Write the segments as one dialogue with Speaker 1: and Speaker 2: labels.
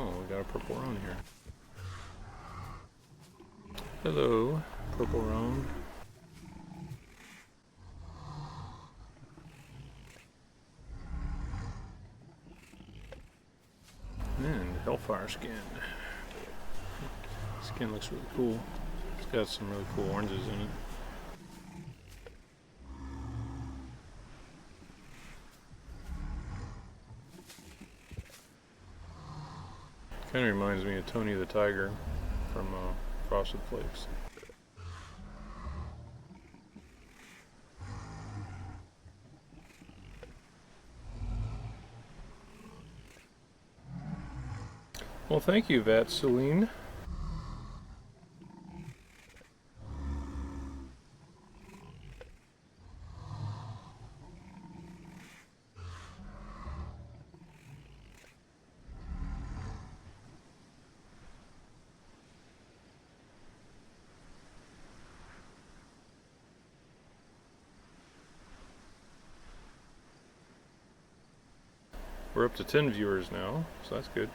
Speaker 1: Oh, we got a purple roan here. Hello, purple roan. And hellfire skin. Skin looks really cool. It's got some really cool oranges in it. Kind of reminds me of Tony the Tiger from Frosted Flakes. Well, thank you, Vatseline. We're up to 10 viewers now, so that's good.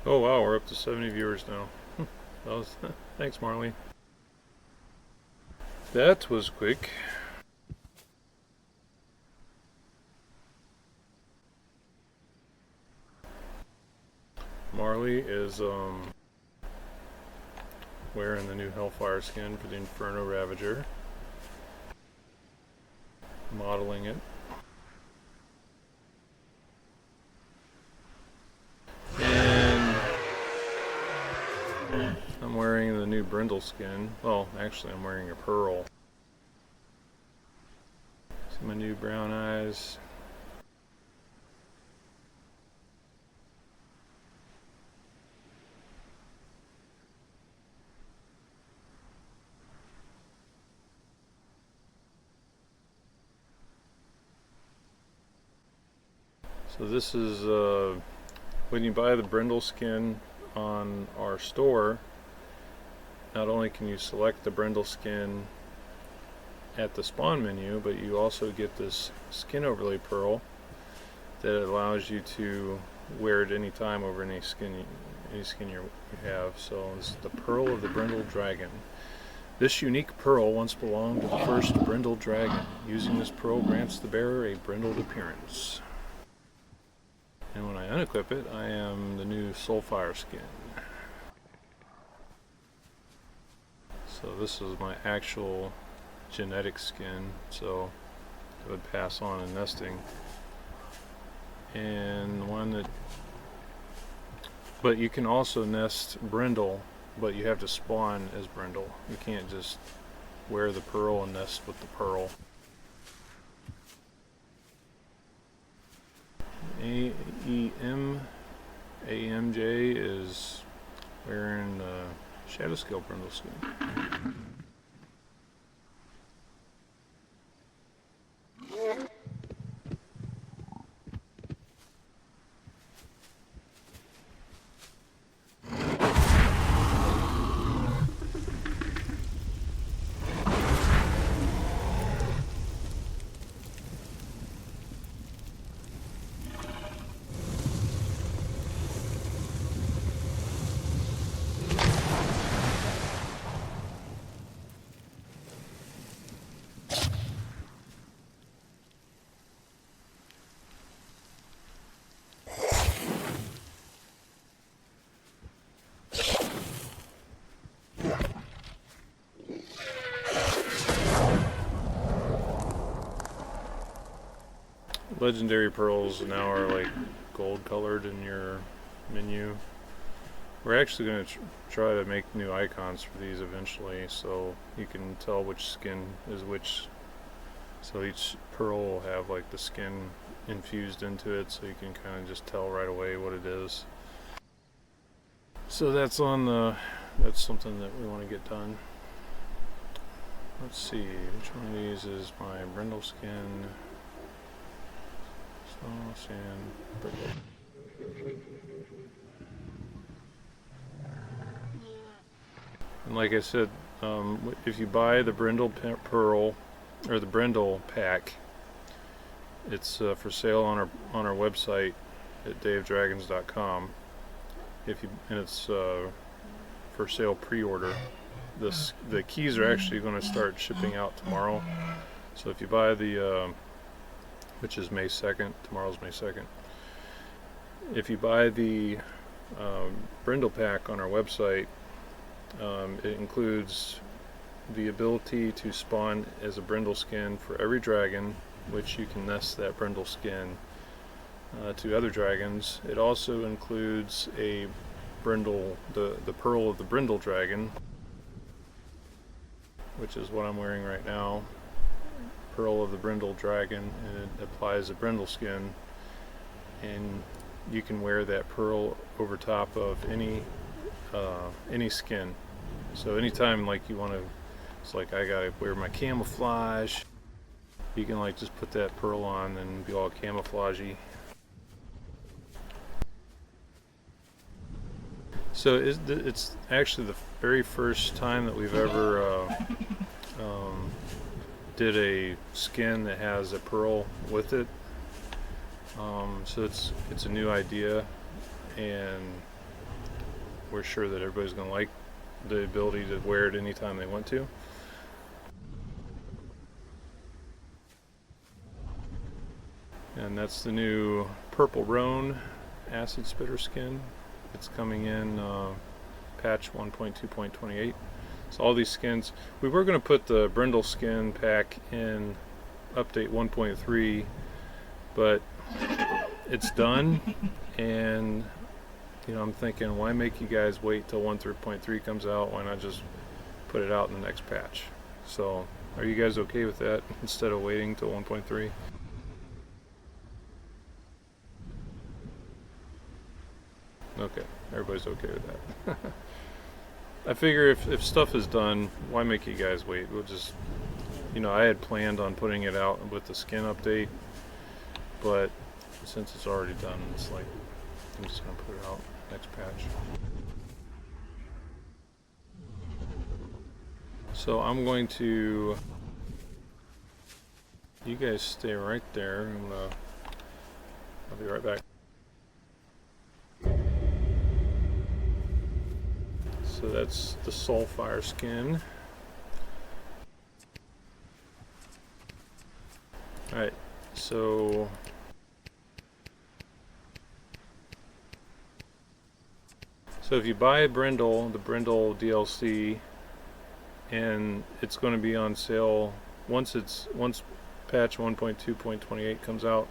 Speaker 1: Oh wow, we're up to 70 viewers now. That was thanks, Marley. That was quick. Marley is wearing the new Hellfire skin for the Inferno Ravager. Modeling it. And I'm wearing the new Brindle skin. Well, actually I'm wearing a pearl. See my new brown eyes. So this is when you buy the Brindle skin on our store, not only can you select the Brindle skin at the spawn menu, but you also get this skin overlay pearl that allows you to wear it any time over any skin you have. So this is the Pearl of the Brindle Dragon. This unique pearl once belonged to the first Brindle Dragon. Using this pearl grants the bearer a brindled appearance. And when I unequip it, I am the new Soulfire skin. So this is my actual genetic skin, so it would pass on in nesting. And one that, but you can also nest Brindle, but you have to spawn as Brindle. You can't just wear the pearl and nest with the pearl. AMJ is wearing the Shadow Scale Brindle skin. legendary pearls now are like gold colored in your menu. We're actually going to try to make new icons for these eventually, so you can tell which skin is which. So each pearl will have like the skin infused into it, so you can kind of just tell right away what it is. So that's something that we want to get done. Let's see, which one of these is my Brindle skin? Sauce and Brindle. And like I said, if you buy the Brindle pearl or the Brindle pack, it's for sale on our website at davedragons.com. And it's for sale pre-order. The keys are actually going to start shipping out tomorrow. So if you buy the which is May 2nd, tomorrow's May 2nd. If you buy the Brindle pack on our website, it includes the ability to spawn as a Brindle skin for every dragon, which you can nest that Brindle skin to other dragons. It also includes a Brindle, the pearl of the Brindle dragon, which is what I'm wearing right now. Pearl of the Brindle dragon, and it applies a Brindle skin, and you can wear that pearl over top of any skin. So anytime like you want to, it's like I gotta wear my camouflage, you can like just put that pearl on and be all camouflagey. So it's actually the very first time that we've ever did a skin that has a pearl with it. So it's a new idea, and we're sure that everybody's going to like the ability to wear it anytime they want to. And that's the new Purple Roan Acid Spitter skin. It's coming in patch 1.2.28. So all these skins, we were going to put the Brindle skin pack in update 1.3, but it's done, and I'm thinking, why make you guys wait till 1.3 comes out? Why not just put it out in the next patch? So are you guys okay with that instead of waiting till 1.3? Okay, everybody's okay with that. I figure if stuff is done, why make you guys wait? We'll just, I had planned on putting it out with the skin update, but since it's already done, it's like, I'm just going to put it out next patch. So I'm going to, you guys stay right there, I'll be right back. So that's the Soulfire skin. Alright, so if you buy a Brindle, the Brindle DLC, and it's going to be on sale once patch 1.2.28 comes out,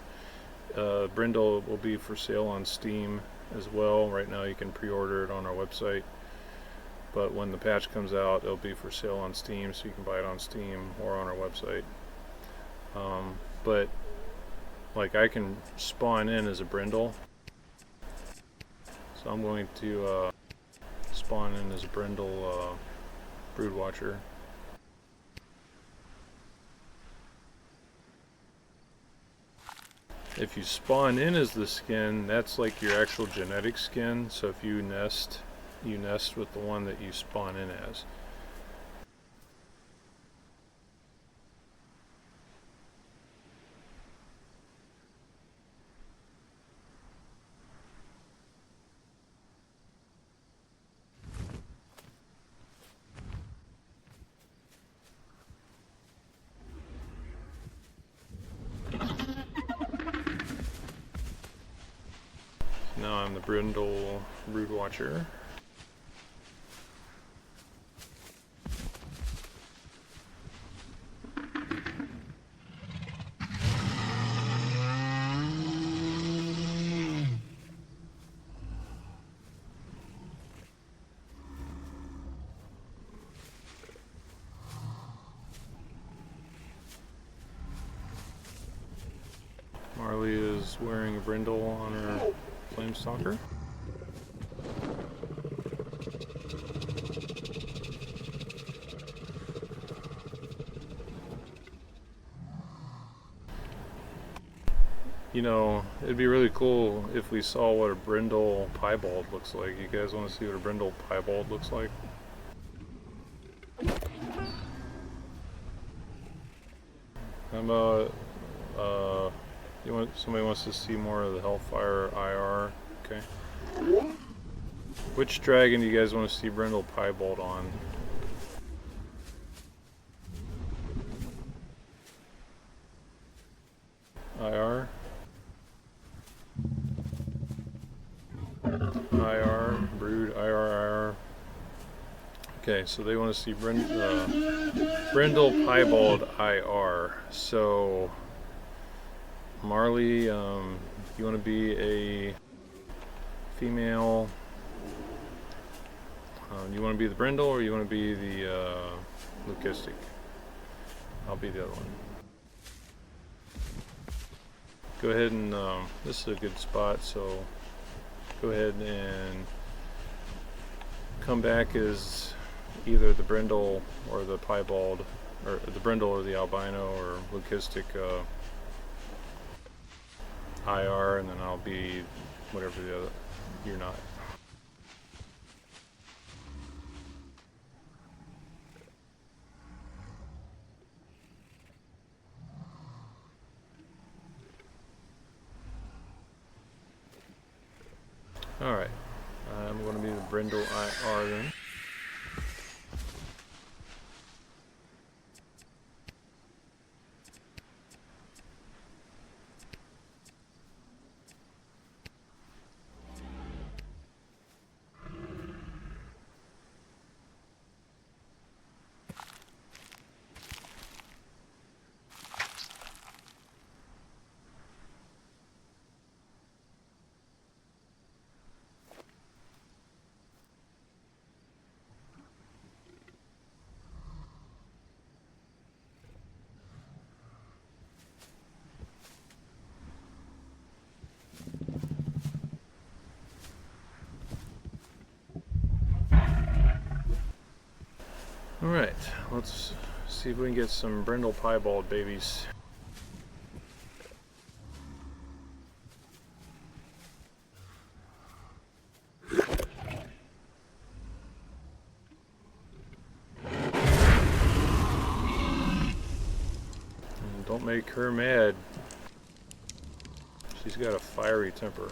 Speaker 1: Brindle will be for sale on Steam as well. Right now you can pre-order it on our website, but when the patch comes out, it'll be for sale on Steam, so you can buy it on Steam or on our website. But like, I can spawn in as a Brindle, so I'm going to spawn in as a Brindle Broodwatcher. If you spawn in as the skin, that's like your actual genetic skin, so if you nest with the one that you spawn in as. Now I'm the Brindle Broodwatcher. wearing a brindle on her flame stalker. You know, it'd be really cool if we saw what a brindle piebald looks like. You guys want to see what a brindle piebald looks like? How about, somebody wants to see more of the Hellfire IR? Okay. Which dragon do you guys want to see brindle piebald on? IR? IR, brood, IR. Okay, so they want to see brindle piebald IR. So Marley, you want to be a female? You want to be the brindle, or you want to be the leucistic? I'll be the other one. Go ahead and this is a good spot, so go ahead and come back as either the brindle or the piebald, or the brindle or the albino or leucistic IR, and then I'll be whatever the other you're not. Alright, I'm going to be the brindle IR then. Alright, let's see if we can get some brindle piebald babies. And don't make her mad. She's got a fiery temper.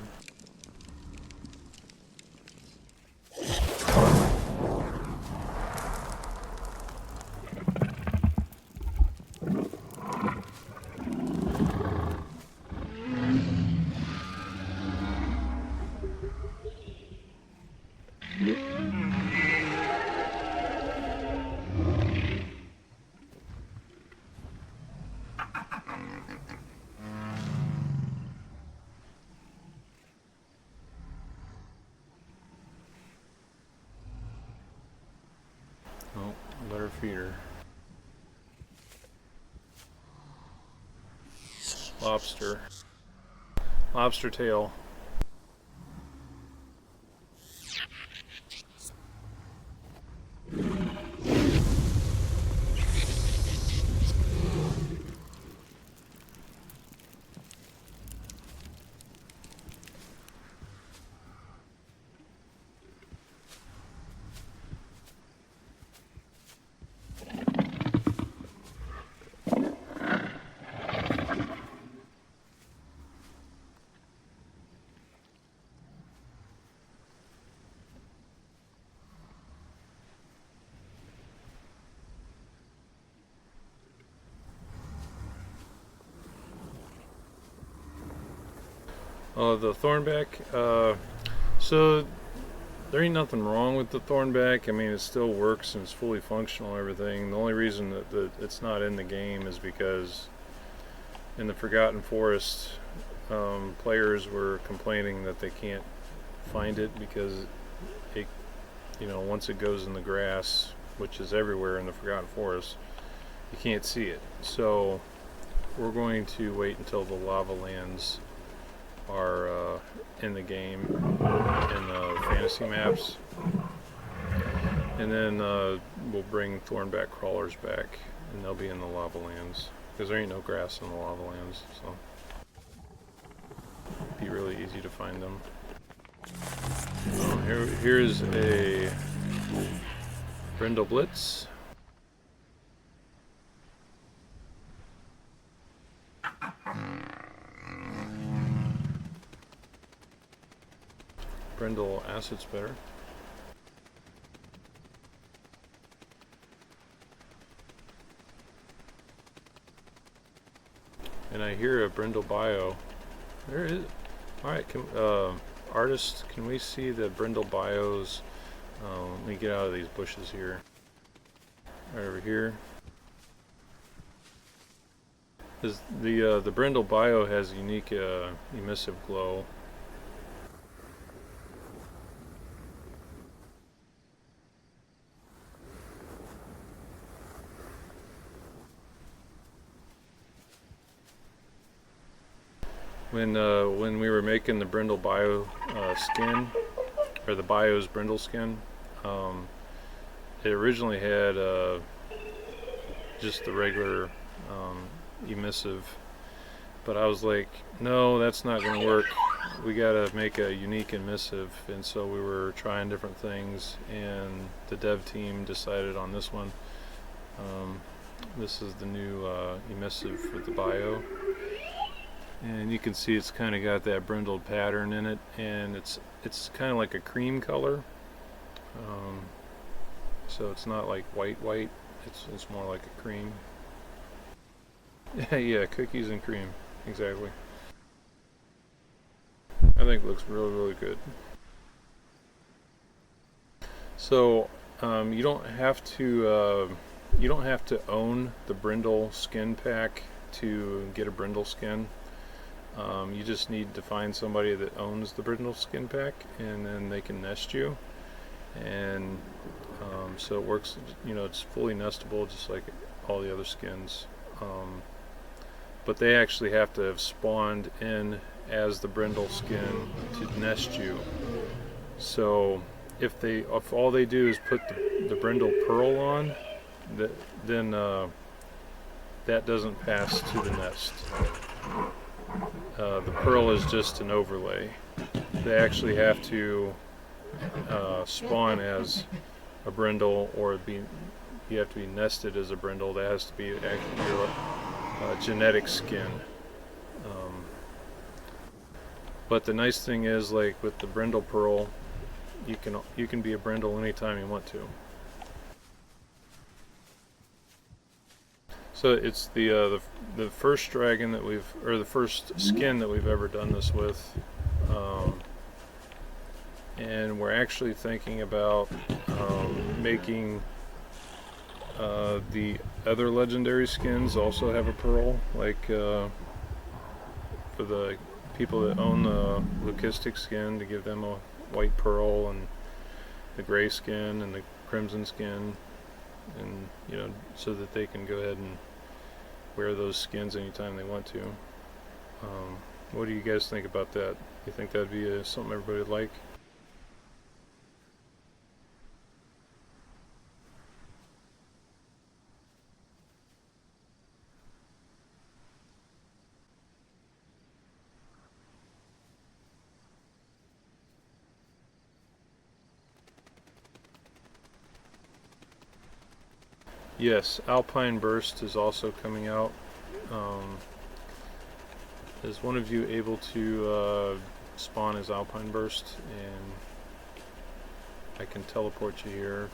Speaker 1: Oh, let her feed her. Lobster. Lobster tail. The thornback, so there ain't nothing wrong with the thornback. I mean, it still works and it's fully functional and everything. The only reason that it's not in the game is because in the Forgotten Forest, players were complaining that they can't find it because it, you know, once it goes in the grass, which is everywhere in the Forgotten Forest, you can't see it. So we're going to wait until the lava lands are in the game in the fantasy maps. And then we'll bring thornback crawlers back, and they'll be in the lava lands because there ain't no grass in the lava lands, so it'd be really easy to find them. Here's a Brindle Blitz. Brindle Acid Spitter. And I hear a Brindle Bio. There it is. Alright, artists, can we see the Brindle Bios? Let me get out of these bushes here. Right over here. The Brindle Bio has a unique emissive glow. When we were making the Brindle Bio skin, or the Bio's Brindle skin, it originally had just the regular emissive, but I was like, no, that's not going to work. We got to make a unique emissive, and so we were trying different things, and the dev team decided on this one. This is the new emissive for the Bio. And you can see it's kind of got that brindled pattern in it, and it's kind of like a cream color. So it's not like white. It's more like a cream. Yeah, cookies and cream, exactly. I think it looks really good. So you don't have to own the Brindle skin pack to get a Brindle skin. You just need to find somebody that owns the Brindle skin pack, and then they can nest you. And so it works, it's fully nestable just like all the other skins. But they actually have to have spawned in as the Brindle skin to nest you. So if all they do is put the Brindle pearl on, then that doesn't pass to the nest. The pearl is just an overlay. They actually have to spawn as a Brindle, or you have to be nested as a Brindle. That has to be actually your genetic skin. But the nice thing is, like with the Brindle pearl, you can be a Brindle anytime you want to. So it's the first dragon that the first skin that we've ever done this with, and we're actually thinking about making the other legendary skins also have a pearl, like for the people that own the Leucistic skin, to give them a white pearl, and the gray skin and the crimson skin, and so that they can go ahead and wear those skins anytime they want to. What do you guys think about that? You think that'd be something everybody would like? Yes, Alpine Burst is also coming out. Is one of you able to spawn as Alpine Burst? And I can teleport you here.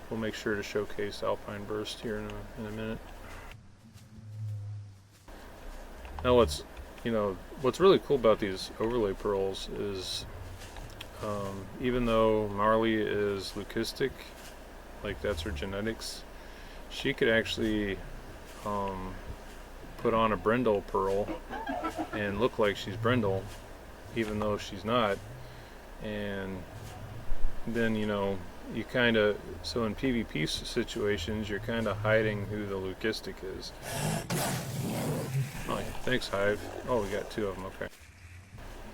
Speaker 1: We'll make sure to showcase Alpine Burst here in a minute. Now what's really cool about these overlay pearls is even though Marley is leucistic, like that's her genetics, she could actually put on a Brindle pearl and look like she's Brindle, even though she's not. And then, you know, you kind of, so in PvP situations, you're kind of hiding who the leucistic is. Oh, yeah. Thanks, Hive. Oh, we got 2 of them. Okay.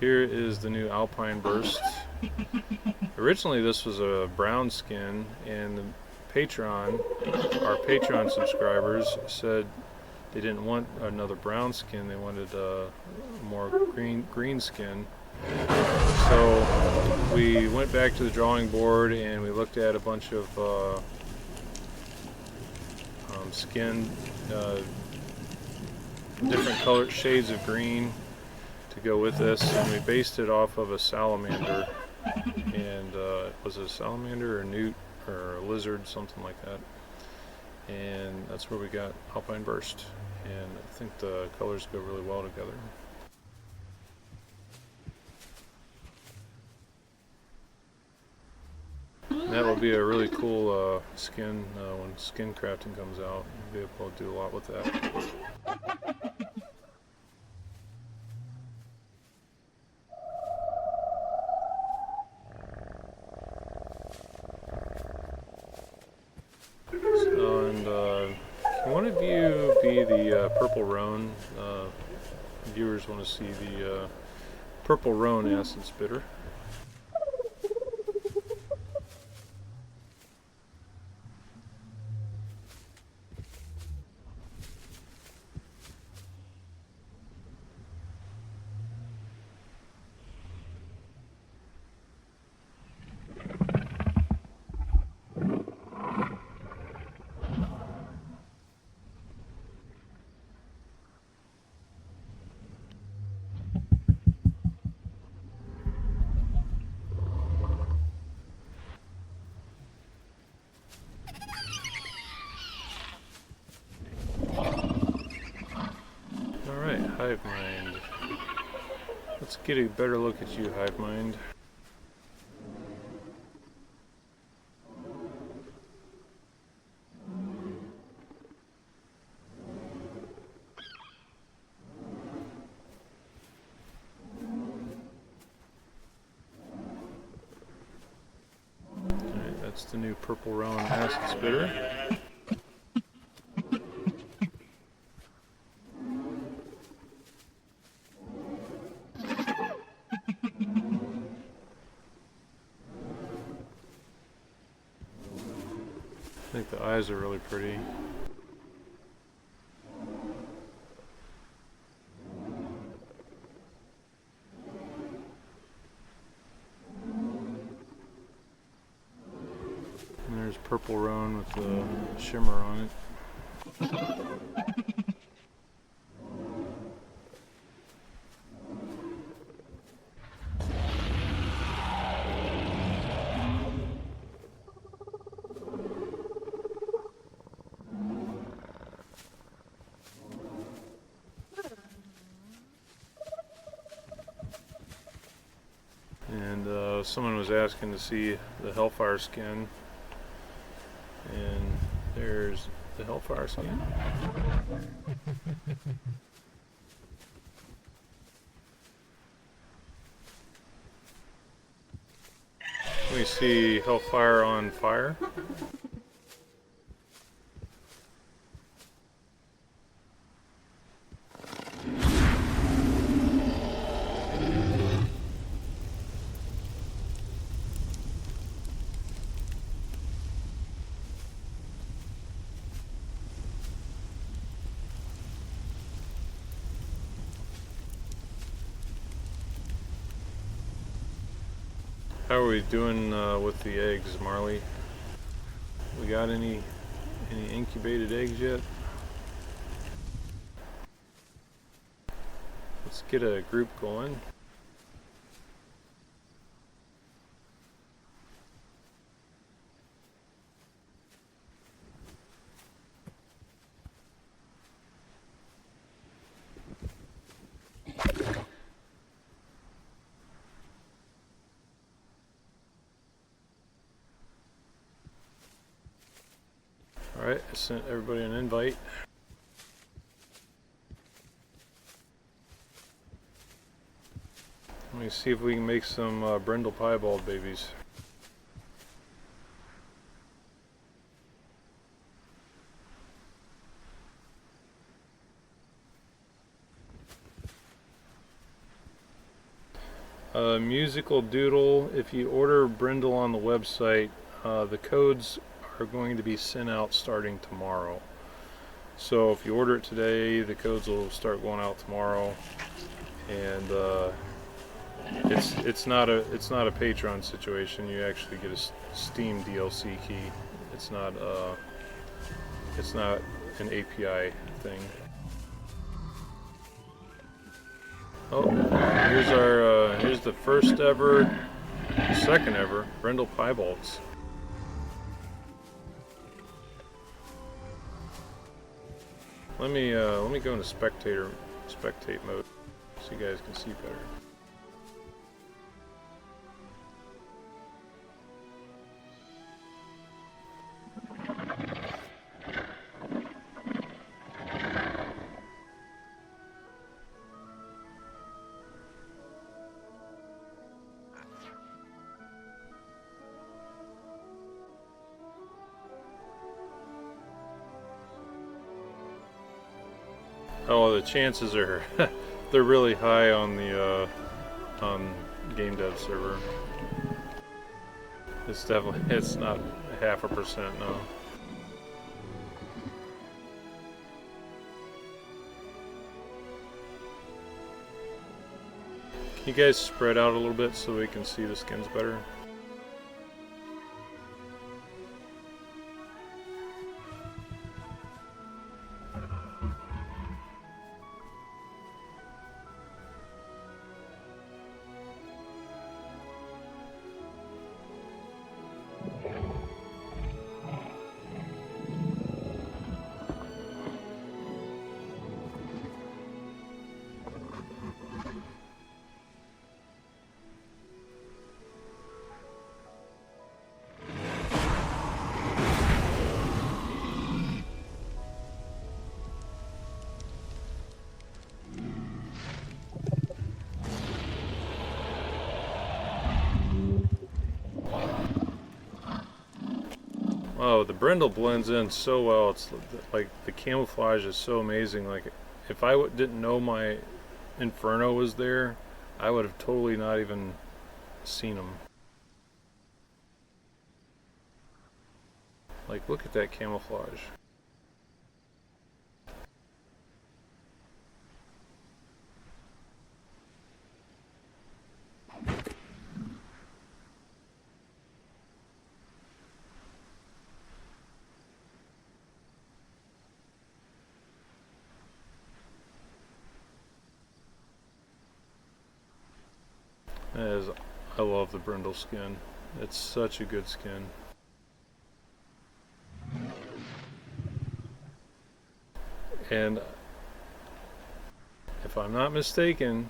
Speaker 1: Here is the new Alpine Burst. Originally, this was a brown skin, and the our Patreon subscribers said they didn't want another brown skin. They wanted a more green skin. So we went back to the drawing board and we looked at a bunch of skin, different color shades of green to go with this, and we based it off of a salamander. And was it a salamander or a newt or a lizard, something like that. And that's where we got Alpine Burst. And I think the colors go really well together. And that will be a really cool skin when skin crafting comes out. You'll be able to do a lot with that. Can one of you be the purple roan? Viewers want to see the purple roan acid spitter. Hive Mind. Let's get a better look at you, Hive Mind. Alright, that's the new purple roan acid spitter. I think the eyes are really pretty. And there's purple roan with the shimmer on it. And someone was asking to see the Hellfire skin, and there's the Hellfire skin. We see Hellfire on fire. How are we doing with the eggs, Marley? We got any incubated eggs yet? Let's get a group going. Alright, I sent everybody an invite. Let me see if we can make some brindle piebald babies. Musical doodle. If you order Brindle on the website, the codes are going to be sent out starting tomorrow. So if you order it today, the codes will start going out tomorrow. And it's not a Patreon situation. You actually get a Steam DLC key. It's not an API thing. Oh, here's the first ever, second ever Brindle piebalds. Let me go into spectate mode so you guys can see better. Oh, the chances are they're really high on the on game dev server. It's not 0.5%, no. Can you guys spread out a little bit so we can see the skins better? Oh, the Brindle blends in so well. It's like the camouflage is so amazing. Like if I didn't know my Inferno was there, I would have totally not even seen him. Like look at that camouflage. I love the Brindle skin. It's such a good skin. And if I'm not mistaken,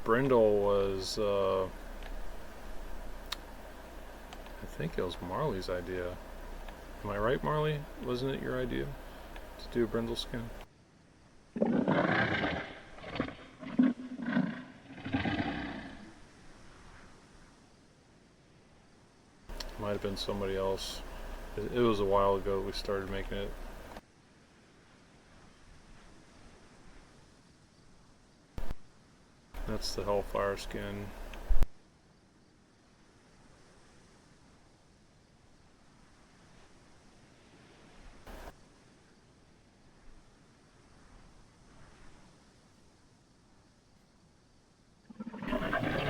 Speaker 1: Brindle was, I think it was Marley's idea. Am I right, Marley? Wasn't it your idea to do a Brindle skin? Might have been somebody else. It was a while ago we started making it. That's the Hellfire skin.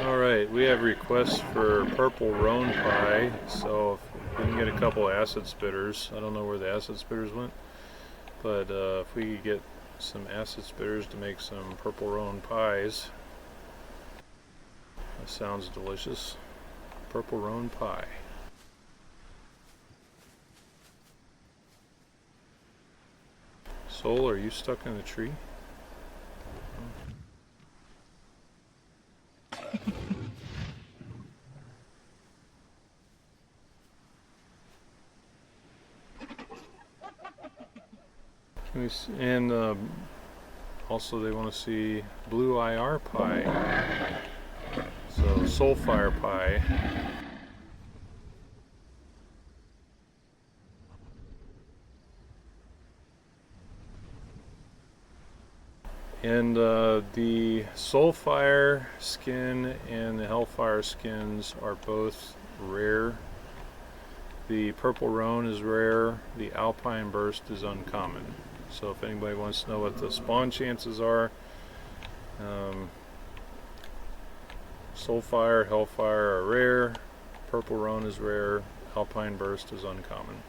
Speaker 1: Alright, we have requests for purple roan pie, so if we can get a couple acid spitters. I don't know where the acid spitters went, but if we could get some acid spitters to make some purple roan pies. That sounds delicious. Purple roan pie. Soul, are you stuck in the tree? And also they want to see blue IR pie. Soulfire pie. And the Soulfire skin and the Hellfire skins are both rare. The Purple Roan is rare. The Alpine Burst is uncommon. So if anybody wants to know what the spawn chances are, Soulfire, Hellfire are rare. Purple Roan is rare. Alpine Burst is uncommon.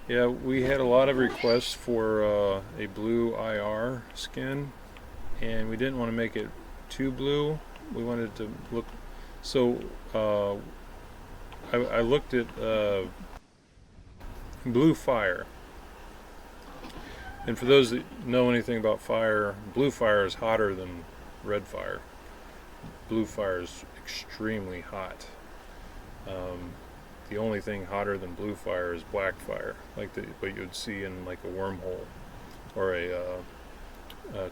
Speaker 1: Yeah, we had a lot of requests for a blue IR skin, and we didn't want to make it too blue. We wanted to look, so I looked at blue fire. And for those that know anything about fire, blue fire is hotter than red fire. Blue fire is extremely hot. The only thing hotter than blue fire is black fire, like what you would see in like a wormhole or a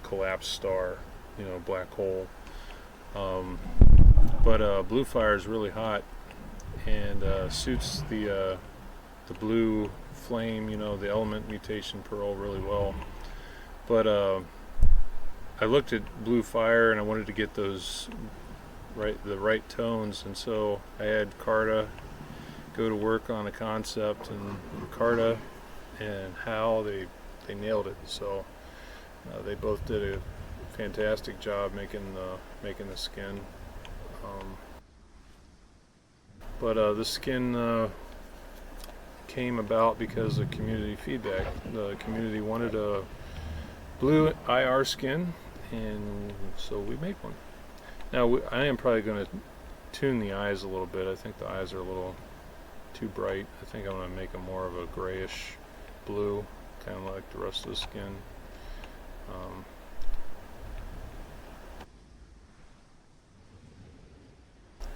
Speaker 1: collapsed star, you know, black hole. But blue fire is really hot and suits the blue flame, you know, the element mutation pearl really well. But I looked at blue fire and I wanted to get those the right tones, and so I had Carta go to work on a concept, and Carta and Hal, they nailed it. So they both did a fantastic job making the skin. But the skin came about because of community feedback. The community wanted a blue IR skin, and so we made one. Now I am probably going to tune the eyes a little bit. I think the eyes are a little too bright. I think I'm going to make them more of a grayish blue, kind of like the rest of the skin.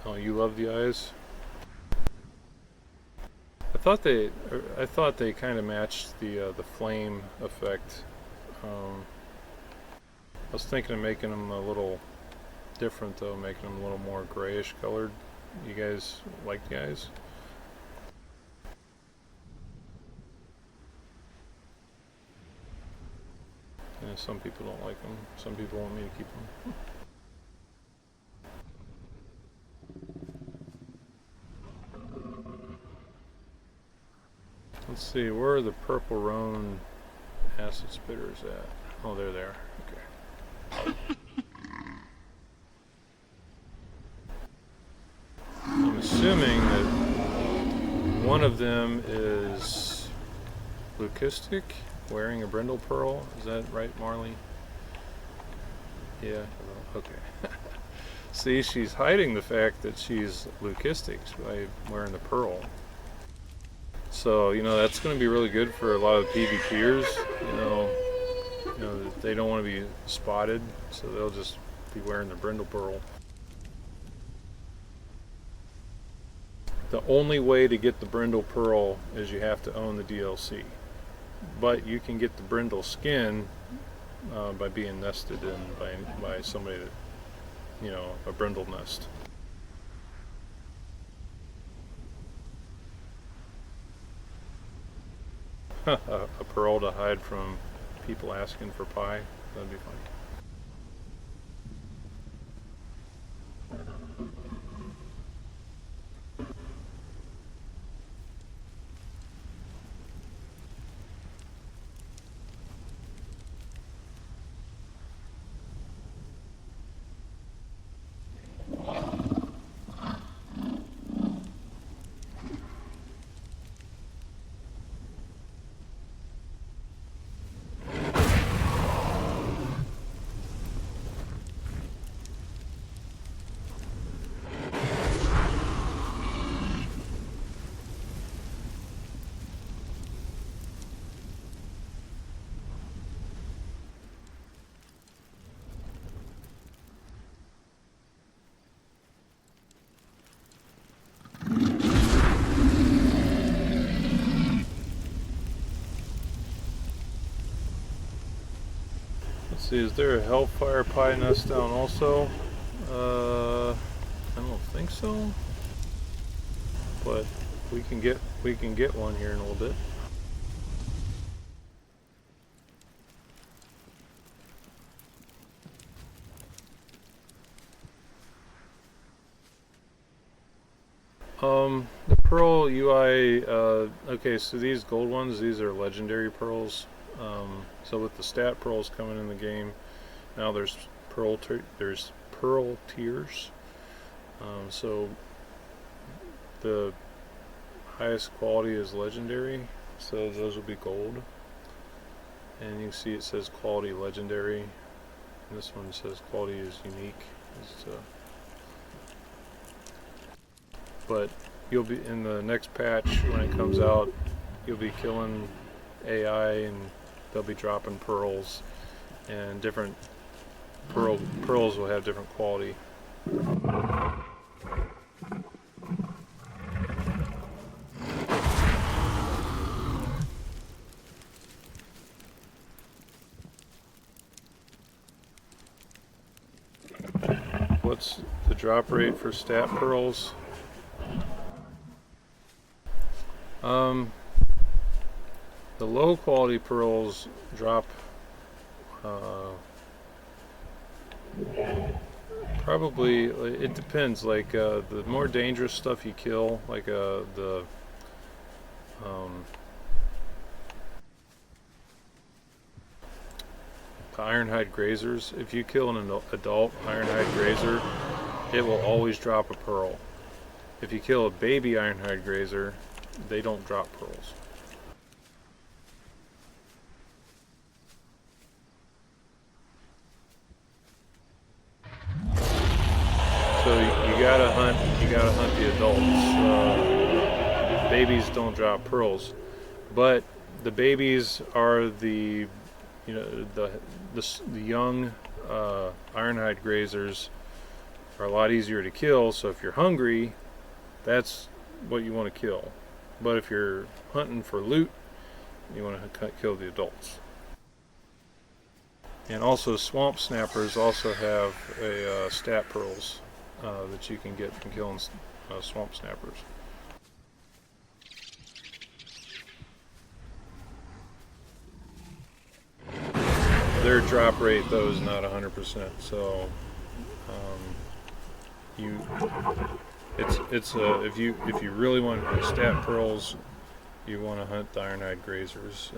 Speaker 1: Oh, you love the eyes? I thought they kind of matched the flame effect. I was thinking of making them a little different though, making them a little more grayish colored. You guys like the eyes? Yeah, some people don't like them. Some people want me to keep them. Let's see, where are the Purple Roan acid spitters at? Oh, they're there. Okay. I'm assuming that one of them is leucistic, wearing a Brindle pearl. Is that right, Marley? Yeah. Okay. See, she's hiding the fact that she's leucistic by wearing the pearl. So, you know, that's going to be really good for a lot of PvPers. You know, they don't want to be spotted, so they'll just be wearing the Brindle pearl. The only way to get the Brindle pearl is you have to own the DLC. But you can get the Brindle skin by being nested in by somebody that, you know, a Brindle nest. A pearl to hide from people asking for pie. That'd be fun. Let's see, is there a hellfire pie nest down also? I don't think so, but we can get one here in a little bit. The pearl UI, okay, so these gold ones, these are legendary pearls. So with the stat pearls coming in the game, now there's pearl tiers. So the highest quality is legendary, so those will be gold. And you can see it says quality legendary. And this one says quality is unique. But you'll be in the next patch when it comes out, you'll be killing AI and they'll be dropping pearls, and different pearls will have different quality. What's the drop rate for stat pearls? The low quality pearls drop probably, it depends, like the more dangerous stuff you kill, like the ironhide grazers, if you kill an adult ironhide grazer, it will always drop a pearl. If you kill a baby ironhide grazer, they don't drop pearls. So you gotta hunt the adults. Babies don't drop pearls, but the babies are the young ironhide grazers are a lot easier to kill. So if you're hungry, that's what you want to kill. But if you're hunting for loot, you want to kill the adults. And also swamp snappers also have a stat pearls that you can get from killing swamp snappers. Their drop rate though is not 100%, so if you really want stat pearls, you want to hunt the ironhide grazers,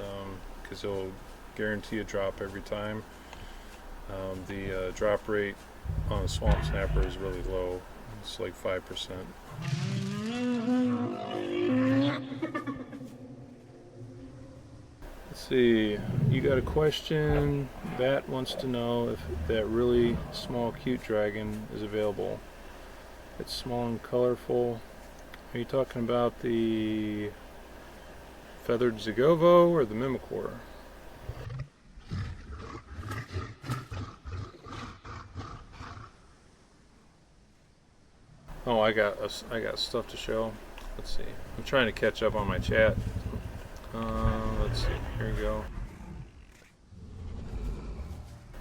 Speaker 1: because they'll guarantee a drop every time. The drop rate on a swamp snapper is really low. It's like 5%. Let's see, you got a question. Bat wants to know if that really small cute dragon is available. It's small and colorful. Are you talking about the feathered Zigovo or the Mimicore? Oh, I got stuff to show. Let's see. I'm trying to catch up on my chat. Let's see. Here we go.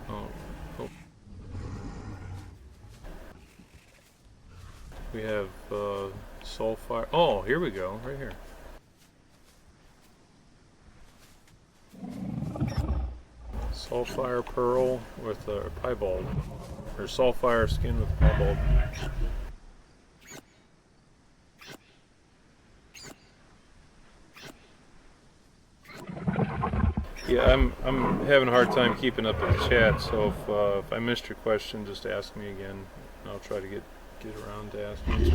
Speaker 1: Oh. We have Soulfire. Oh, here we go. Right here. Soulfire Pearl with a piebald. Or Soulfire skin with piebald. Yeah, I'm having a hard time keeping up with the chat, so if I missed your question, just ask me again. I'll try to get around to answering it.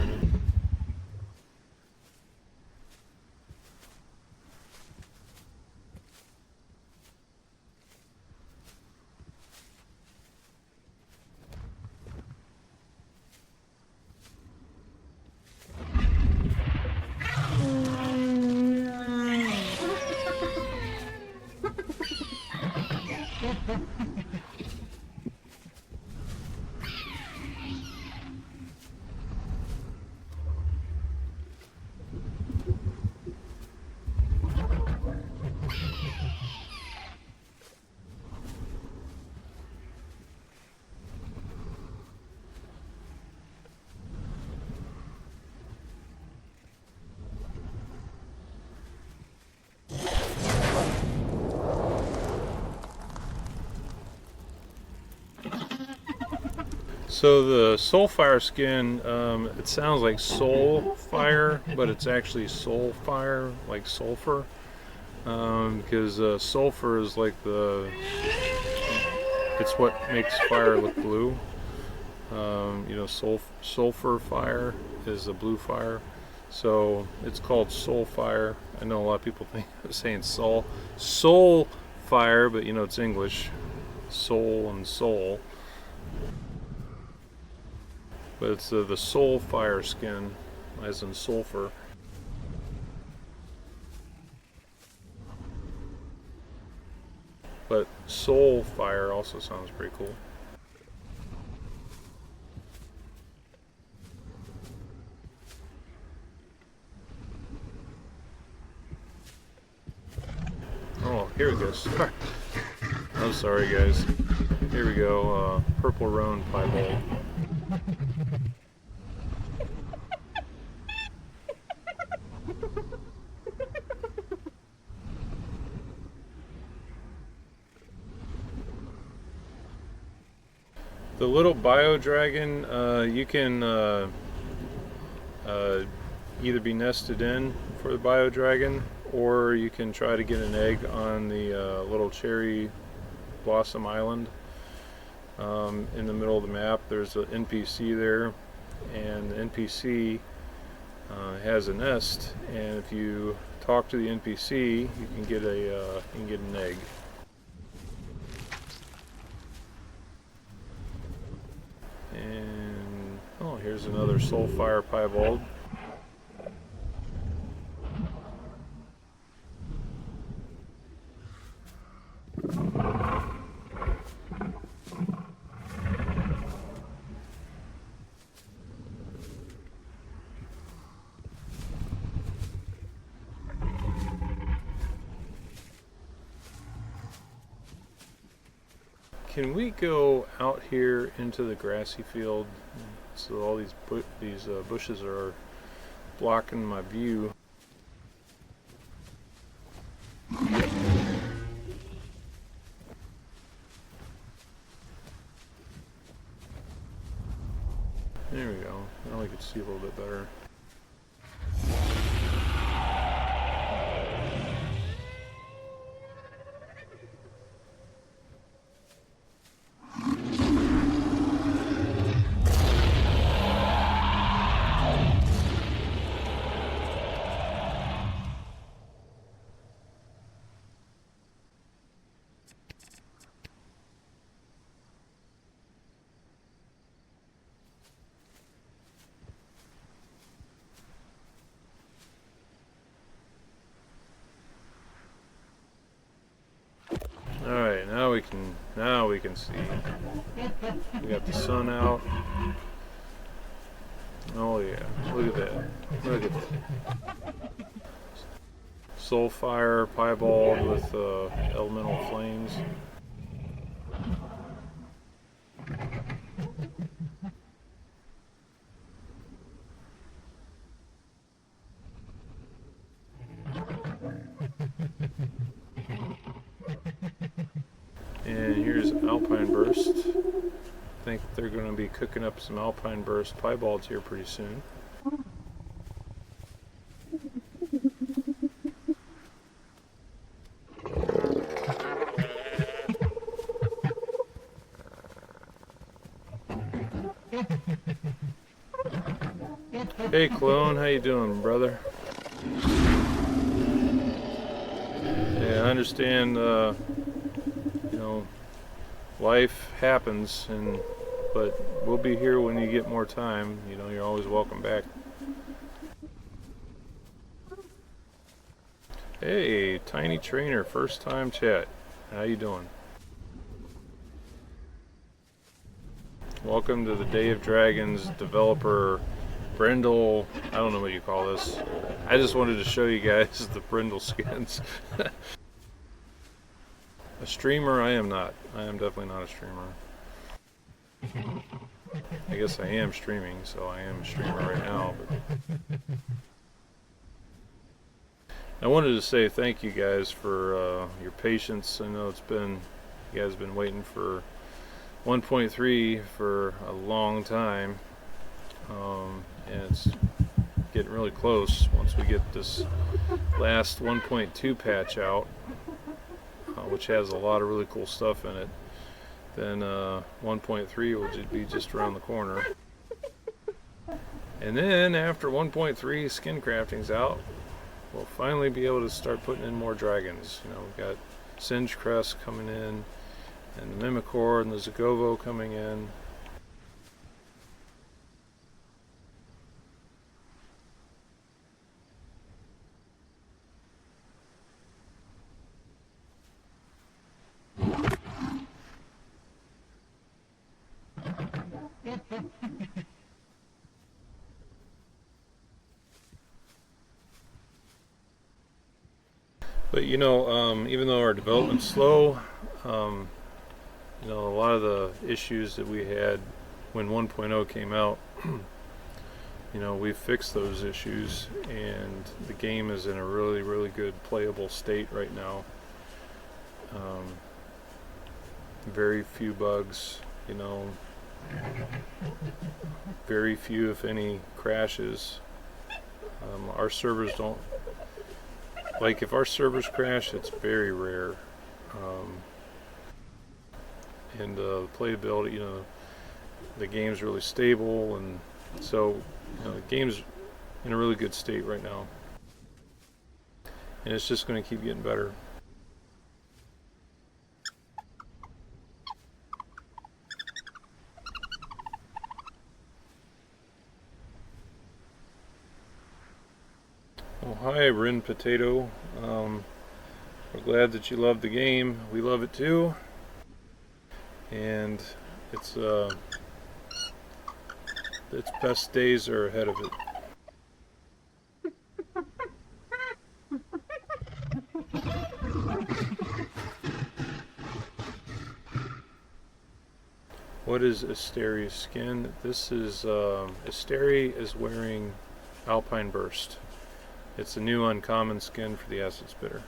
Speaker 1: So the soul fire skin, it sounds like soul fire, but it's actually soul fire, like sulfur, because sulfur is like it's what makes fire look blue. You know, sulfur fire is a blue fire, so it's called soul fire. I know a lot of people think I'm saying soul fire, but you know it's English, soul and soul. But it's the soul fire skin, as in sulfur. But soul fire also sounds pretty cool. Oh, here we go. Sorry. I'm sorry, guys. Here we go. Purple roan piebald. The little bio dragon, you can either be nested in for the bio dragon, or you can try to get an egg on the little cherry blossom island. In the middle of the map, there's an NPC there, and the NPC has a nest. And if you talk to the NPC, you can get an egg. And oh, here's another soul fire piebald. Can we go out here into the grassy field? So all these bushes are blocking my view. There we go. Now we can see a little bit better. Alright, now we can see. We got the sun out. Oh yeah, look at that. Look at that. Soul fire piebald with elemental flames. And here's Alpine Burst. I think they're going to be cooking up some Alpine Burst piebalds here pretty soon. Hey clone, how you doing, brother? Yeah, I understand, you know, life happens, but we'll be here when you get more time. You know, you're always welcome back. Hey, Tiny Trainer, first time chat. How you doing? Welcome to the Day of Dragons developer Brindle. I don't know what you call this. I just wanted to show you guys the Brindle skins. A streamer, I am not. I am definitely not a streamer. I guess I am streaming, so I am a streamer right now. But I wanted to say thank you guys for your patience. I know you guys have been waiting for 1.3 for a long time, and it's getting really close. Once we get this last 1.2 patch out, which has a lot of really cool stuff in it, then 1.3 will be just around the corner. And then after 1.3 skin crafting's out, we'll finally be able to start putting in more dragons. You know, we've got Singe Crest coming in, and the Mimicore and the Zagovo coming in. But you know, even though our development's slow, you know, a lot of the issues that we had when 1.0 came out, you know, we've fixed those issues, and the game is in a really, really good playable state right now. Very few bugs, you know, very few, if any, crashes. Our servers don't, like, if our servers crash, it's very rare. And the playability, you know, the game's really stable, and so, you know, the game's in a really good state right now, and it's just going to keep getting better. Oh, hi, Rin Potato. We're glad that you love the game. We love it too. And its best days are ahead of it. What is Asteri's skin? This is Asteri is wearing Alpine Burst. It's a new uncommon skin for the Acid Spitter.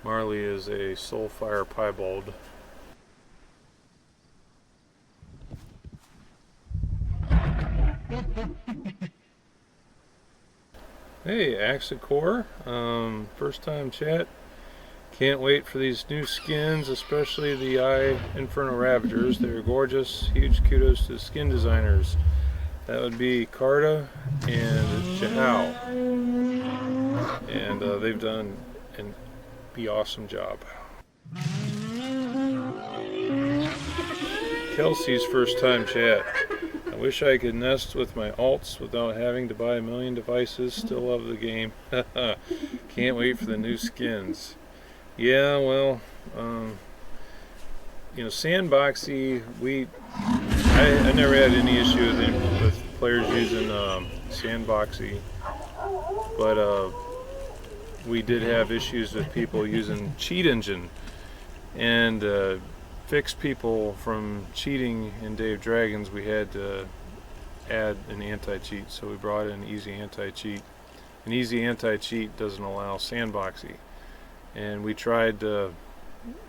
Speaker 1: Marley is a Soulfire Piebald. Hey, Axicor, first time chat. Can't wait for these new skins, especially the Eye Inferno Ravagers. They're gorgeous. Huge kudos to the skin designers. That would be Carta and Jahao. And they've done an awesome job. Kelsey's first time chat. I wish I could nest with my alts without having to buy a million devices. Still love the game. Can't wait for the new skins. Yeah, well, you know, Sandboxy, I never had any issue with players using Sandboxy, but we did have issues with people using Cheat Engine, and fix people from cheating in Day of Dragons, we had to add an anti-cheat. So we brought in Easy Anti-Cheat. An Easy Anti-Cheat doesn't allow Sandboxy, and we tried to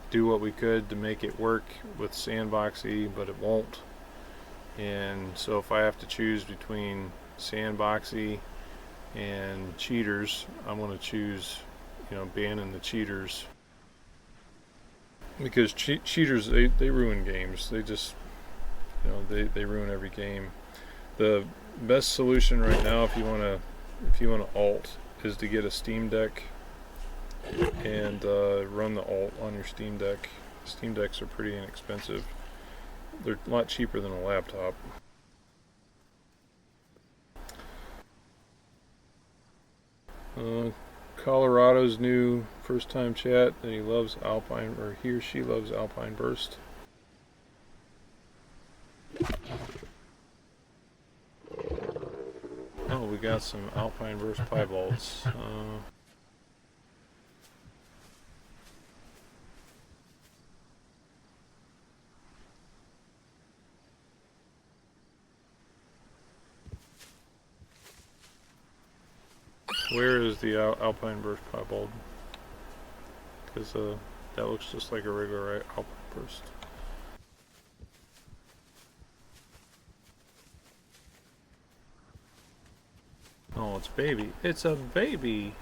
Speaker 1: do what we could to make it work with Sandboxy, but it won't. And so if I have to choose between Sandboxy and cheaters, I'm going to choose, you know, banning the cheaters. Because cheaters, they ruin games. They just, you know, they ruin every game. The best solution right now, if you want to alt, is to get a Steam Deck and run the alt on your Steam Deck. Steam Decks are pretty inexpensive. They're a lot cheaper than a laptop. Colorado's new first time chat that he loves Alpine, or he or she loves Alpine Burst. Oh, we got some Alpine Burst Piebalds. Where is the alpine burst piebald? Because that looks just like a regular alpine burst. Oh, it's baby. It's a baby!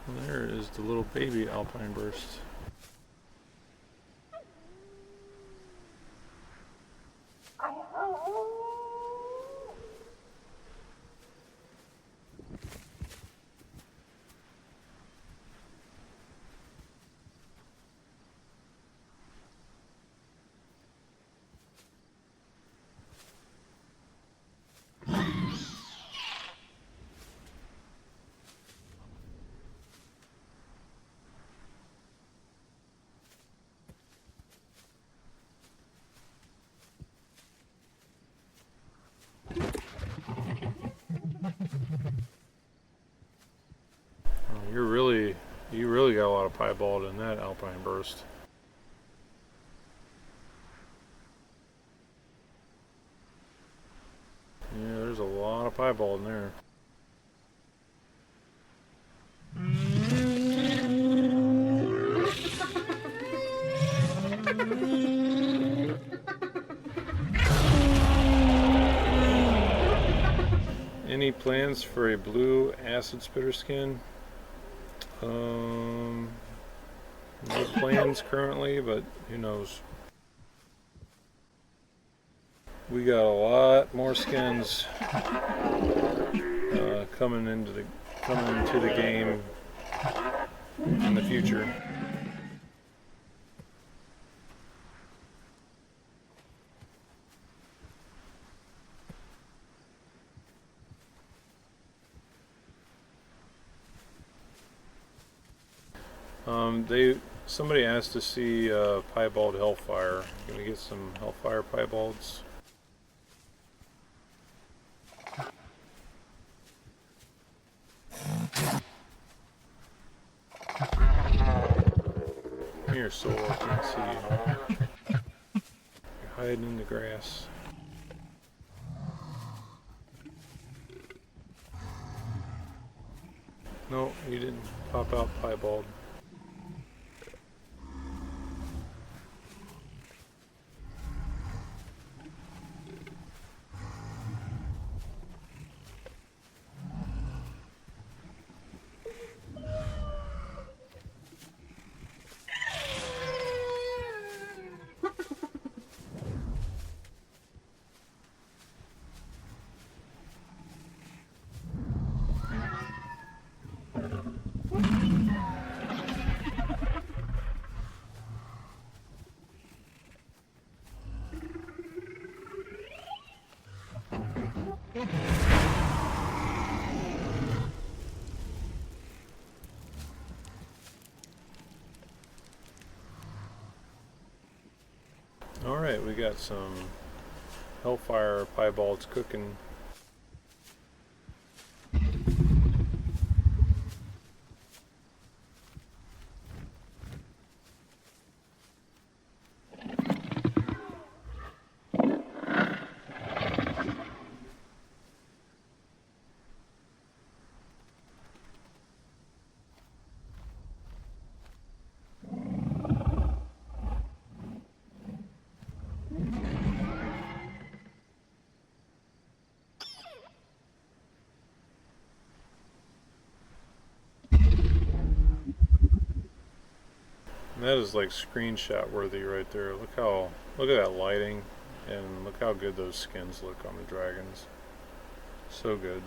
Speaker 1: And there is the little baby alpine burst. You really got a lot of piebald in that alpine burst. Yeah, there's a lot of piebald in there. Any plans for a blue acid spitter skin? No plans currently, but who knows. We got a lot more skins coming into the game in the future. Somebody asked to see piebald hellfire. Can we get some hellfire piebalds? Come here, Soul. I can't see you. You're hiding in the grass. No, you didn't pop out piebald. Alright, we got some hellfire piebalds cooking. That is like screenshot worthy right there. Look at that lighting, and look how good those skins look on the dragons. So good.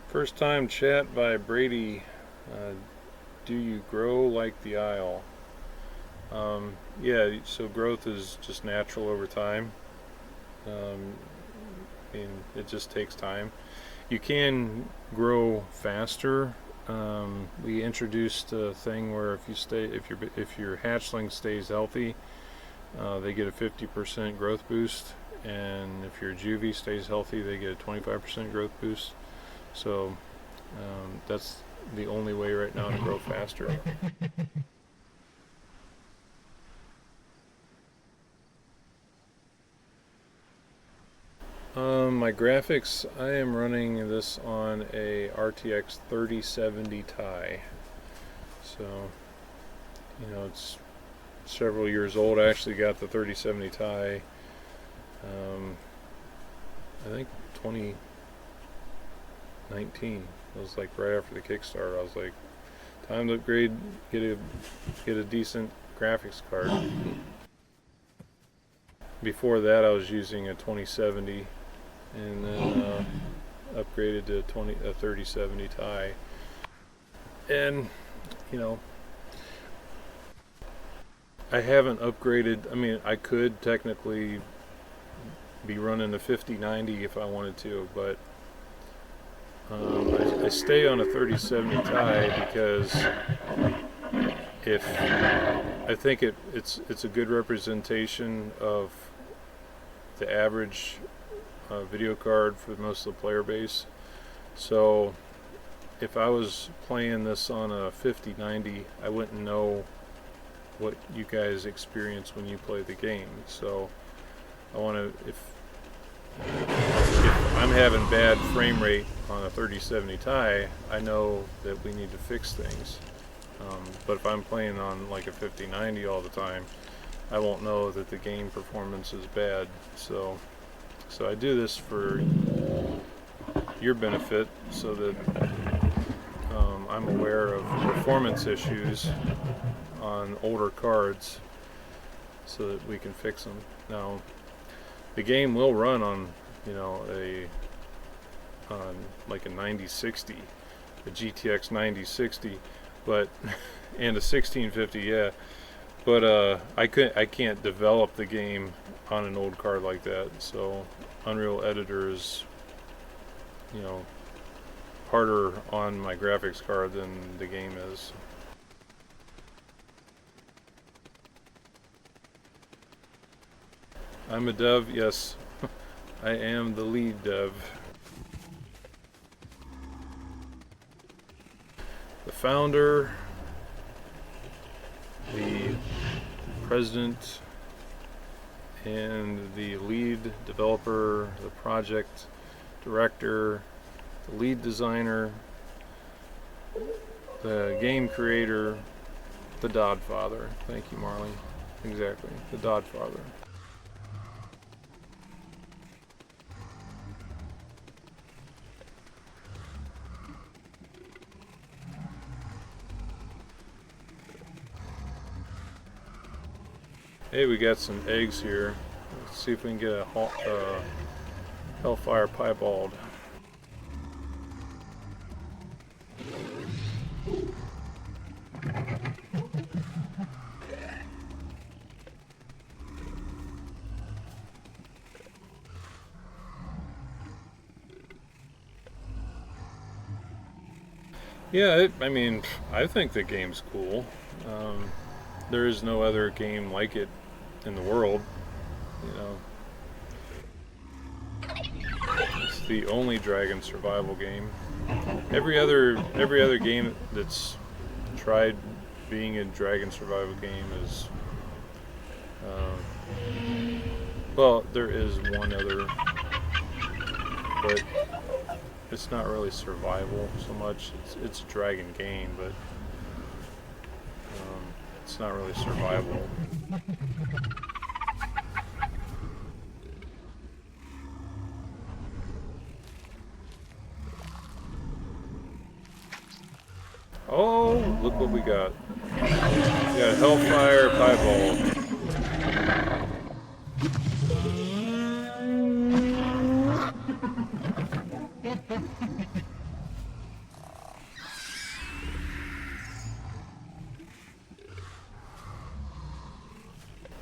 Speaker 1: First time chat by Brady. Do you grow like the Isle? Yeah, so growth is just natural over time. I mean, it just takes time. You can grow faster. We introduced a thing where if your hatchling stays healthy, they get a 50% growth boost, and if your juvie stays healthy, they get a 25% growth boost. So that's the only way right now to grow faster. My graphics, I am running this on a RTX 3070 Ti. So, you know, it's several years old. I actually got the 3070 Ti, I think 2019. It was like right after the Kickstarter. I was like, time to upgrade, get a decent graphics card. Before that, I was using a 2070, and then upgraded to a 3070 Ti. And you know, I haven't upgraded. I mean, I could technically be running a 5090 if I wanted to, but I stay on a 3070 Ti because I think it's a good representation of the average video card for most of the player base. So if I was playing this on a 5090, I wouldn't know what you guys experience when you play the game. So I want to, if I'm having bad frame rate on a 3070 Ti, I know that we need to fix things. But if I'm playing on like a 5090 all the time, I won't know that the game performance is bad. So I do this for your benefit, so that I'm aware of performance issues on older cards, so that we can fix them. Now, the game will run on, you know, on like a 9060, a GTX 9060, but and a 1650, yeah. But I can't develop the game on an old card like that. So Unreal Editor is, you know, harder on my graphics card than the game is. I'm a dev, yes. I am the lead dev. The founder, the president, and the lead developer, the project director, the lead designer, the game creator, the Dodfather. Thank you, Marley. Exactly, the Dodfather. Hey, we got some eggs here. Let's see if we can get a Hellfire piebald. Yeah, I mean, I think the game's cool. There is no other game like it in the world, you know. It's the only dragon survival game. Every other game that's tried being a dragon survival game is, well, there is one other, but it's not really survival so much. It's a dragon game, but it's not really survival. Oh, look what we got. We got a Hellfire piebald.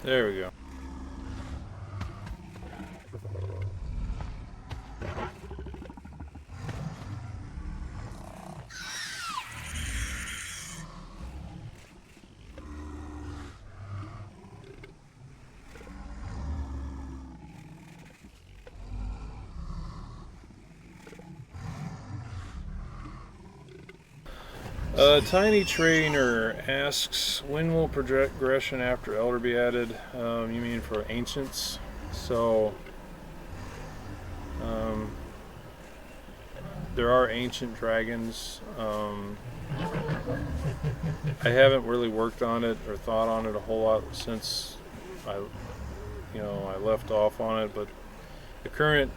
Speaker 1: There we go. Tiny Trainer asks, when will progression after Elder be added? You mean for Ancients? So, Um, there are ancient dragons. I haven't really worked on it or thought on it a whole lot since I left off on it, but the current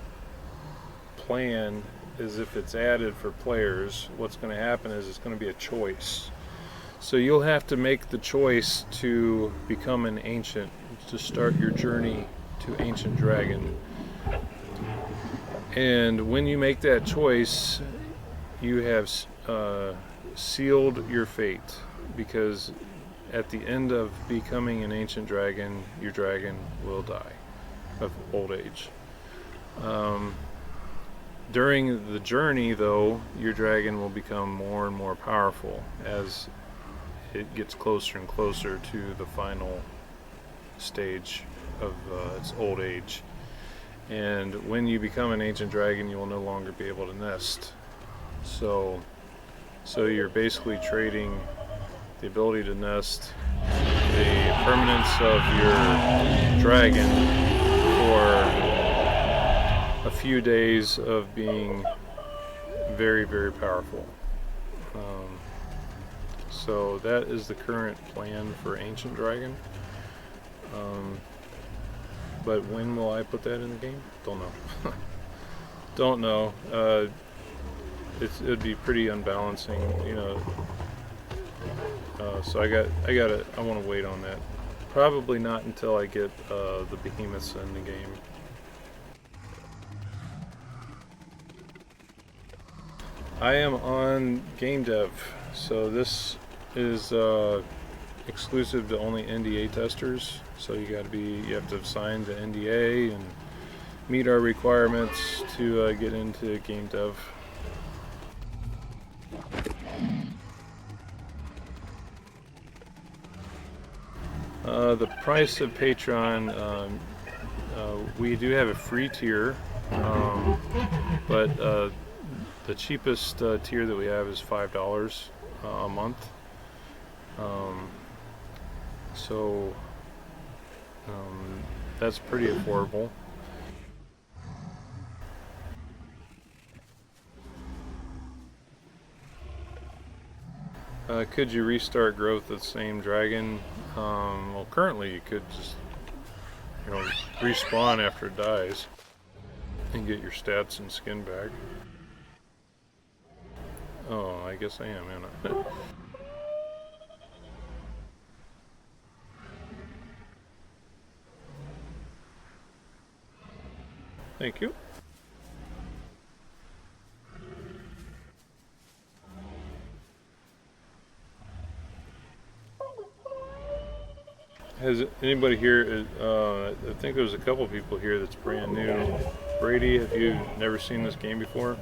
Speaker 1: plan is if it's added for players, what's going to happen is it's going to be a choice. So you'll have to make the choice to become an ancient, to start your journey to ancient dragon. And when you make that choice, you have sealed your fate, because at the end of becoming an ancient dragon, your dragon will die of old age. During the journey, though, your dragon will become more and more powerful as it gets closer and closer to the final stage of its old age. And when you become an ancient dragon, you will no longer be able to nest. So you're basically trading the ability to nest, the permanence of your dragon, for a few days of being very, very powerful. So that is the current plan for Ancient Dragon. But when will I put that in the game? Don't know. Don't know. It'd be pretty unbalancing, you know. So I want to wait on that. Probably not until I get the behemoths in the game. I am on game dev, so this is exclusive to only NDA testers. So you have to sign the NDA and meet our requirements to get into game dev. The price of Patreon, we do have a free tier, but the cheapest tier that we have is $5 a month. So that's pretty affordable. Could you restart growth of the same dragon? Well, currently you could just, respawn after it dies and get your stats and skin back. Oh, I guess I am, Anna. Thank you. Has anybody here, I think there's a couple people here that's brand new. Brady, have you never seen this game before?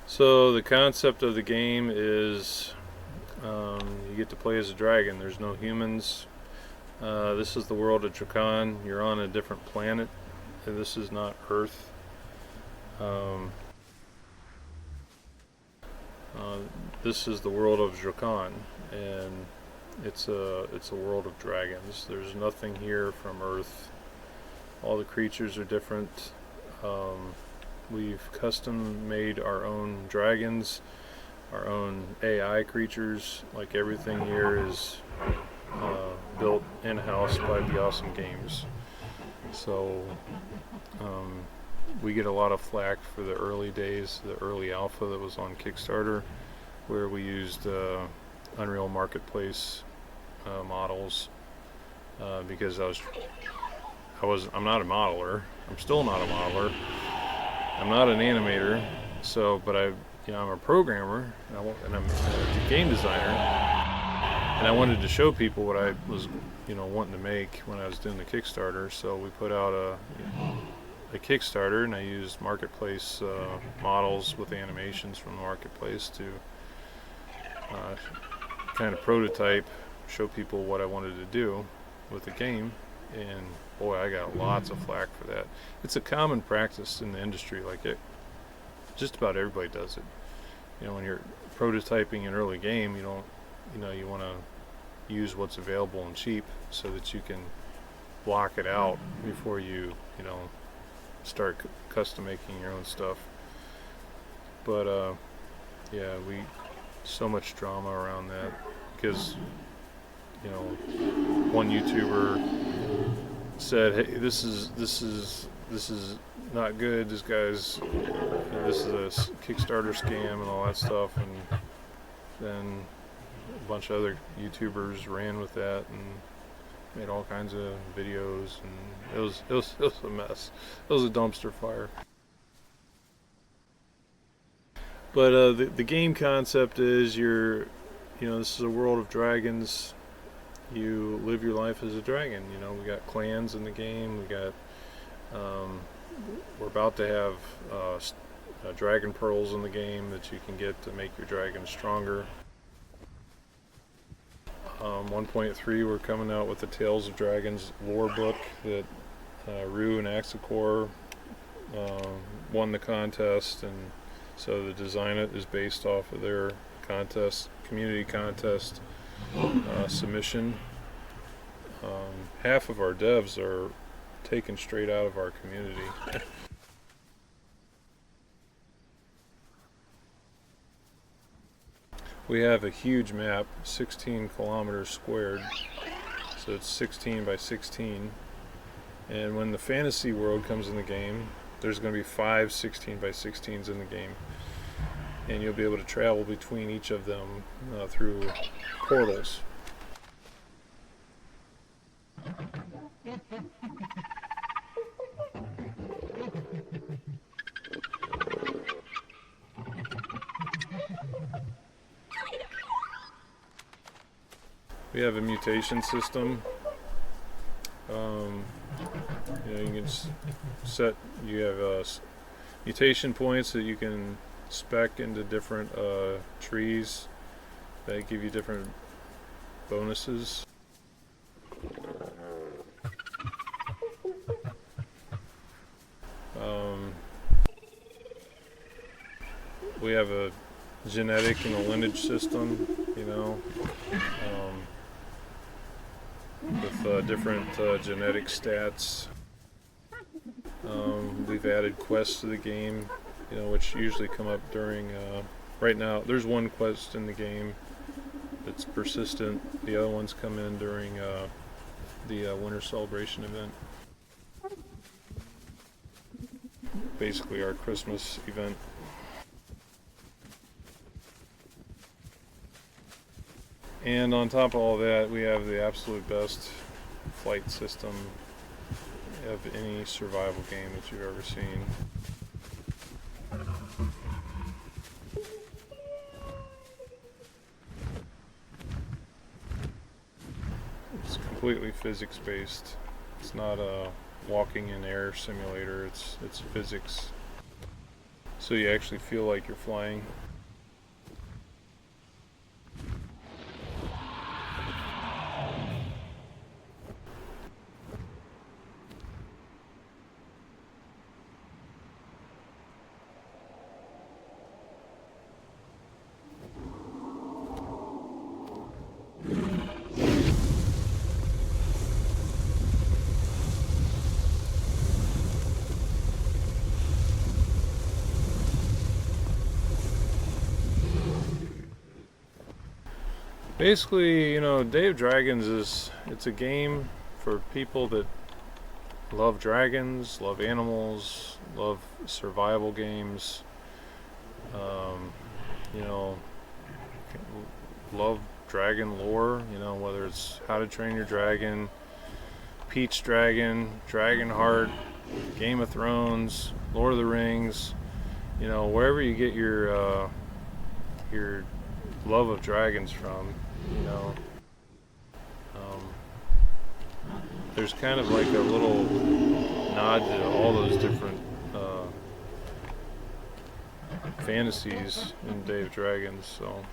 Speaker 1: So the concept of the game is you get to play as a dragon. There's no humans. This is the world of Drakan. You're on a different planet. This is not Earth. This is the world of Drakan, and it's a world of dragons. There's nothing here from Earth. All the creatures are different. We've custom made our own dragons, our own AI creatures. Like everything here is built in-house by Awesome Games. So we get a lot of flack for the early days, the early alpha that was on Kickstarter, where we used Unreal Marketplace models because I'm not a modeler. I'm still not a modeler. I'm not an animator. So, but I'm a programmer, and I'm a game designer, and I wanted to show people what I was, wanting to make when I was doing the Kickstarter. So we put out a Kickstarter, and I used marketplace models with animations from the marketplace to kind of prototype, show people what I wanted to do with the game. And boy, I got lots of flack for that. It's a common practice in the industry. Like just about everybody does it. When you're prototyping an early game, you don't, you want to use what's available and cheap so that you can block it out before you start custom making your own stuff. But yeah, so much drama around that because one YouTuber said, hey, this is not good, this is a Kickstarter scam and all that stuff, and then a bunch of other YouTubers ran with that and made all kinds of videos, and it was a mess. It was a dumpster fire. But the game concept is this is a world of dragons. You live your life as a dragon. We got clans in the game. We got we're about to have dragon pearls in the game that you can get to make your dragon stronger. 1.3, we're coming out with the Tales of Dragons lore book that Rue and Axicor won the contest, and so the design is based off of their community contest submission. Half of our devs are taken straight out of our community. We have a huge map, 16 kilometers squared, so it's 16 by 16, and when the fantasy world comes in the game, there's going to be 5 16 by 16s in the game, and you'll be able to travel between each of them through portals. We have a mutation system. You can set. You have mutation points that you can spec into different trees that give you different bonuses. We have a genetic and a lineage system, with different genetic stats. We've added quests to the game, which usually come up during, right now, there's one quest in the game that's persistent. The other ones come in during the Winter Celebration event. Basically our Christmas event. And on top of all that, we have the absolute best flight system of any survival game that you've ever seen. It's completely physics-based. It's not a walking in air simulator, it's physics. So you actually feel like you're flying. Basically, Day of Dragons it's a game for people that love dragons, love animals, love survival games, love dragon lore, whether it's How to Train Your Dragon, Peach Dragon, Dragonheart, Game of Thrones, Lord of the Rings, wherever you get your love of dragons from, there's kind of like a little nod to all those different fantasies in Day of Dragons, so.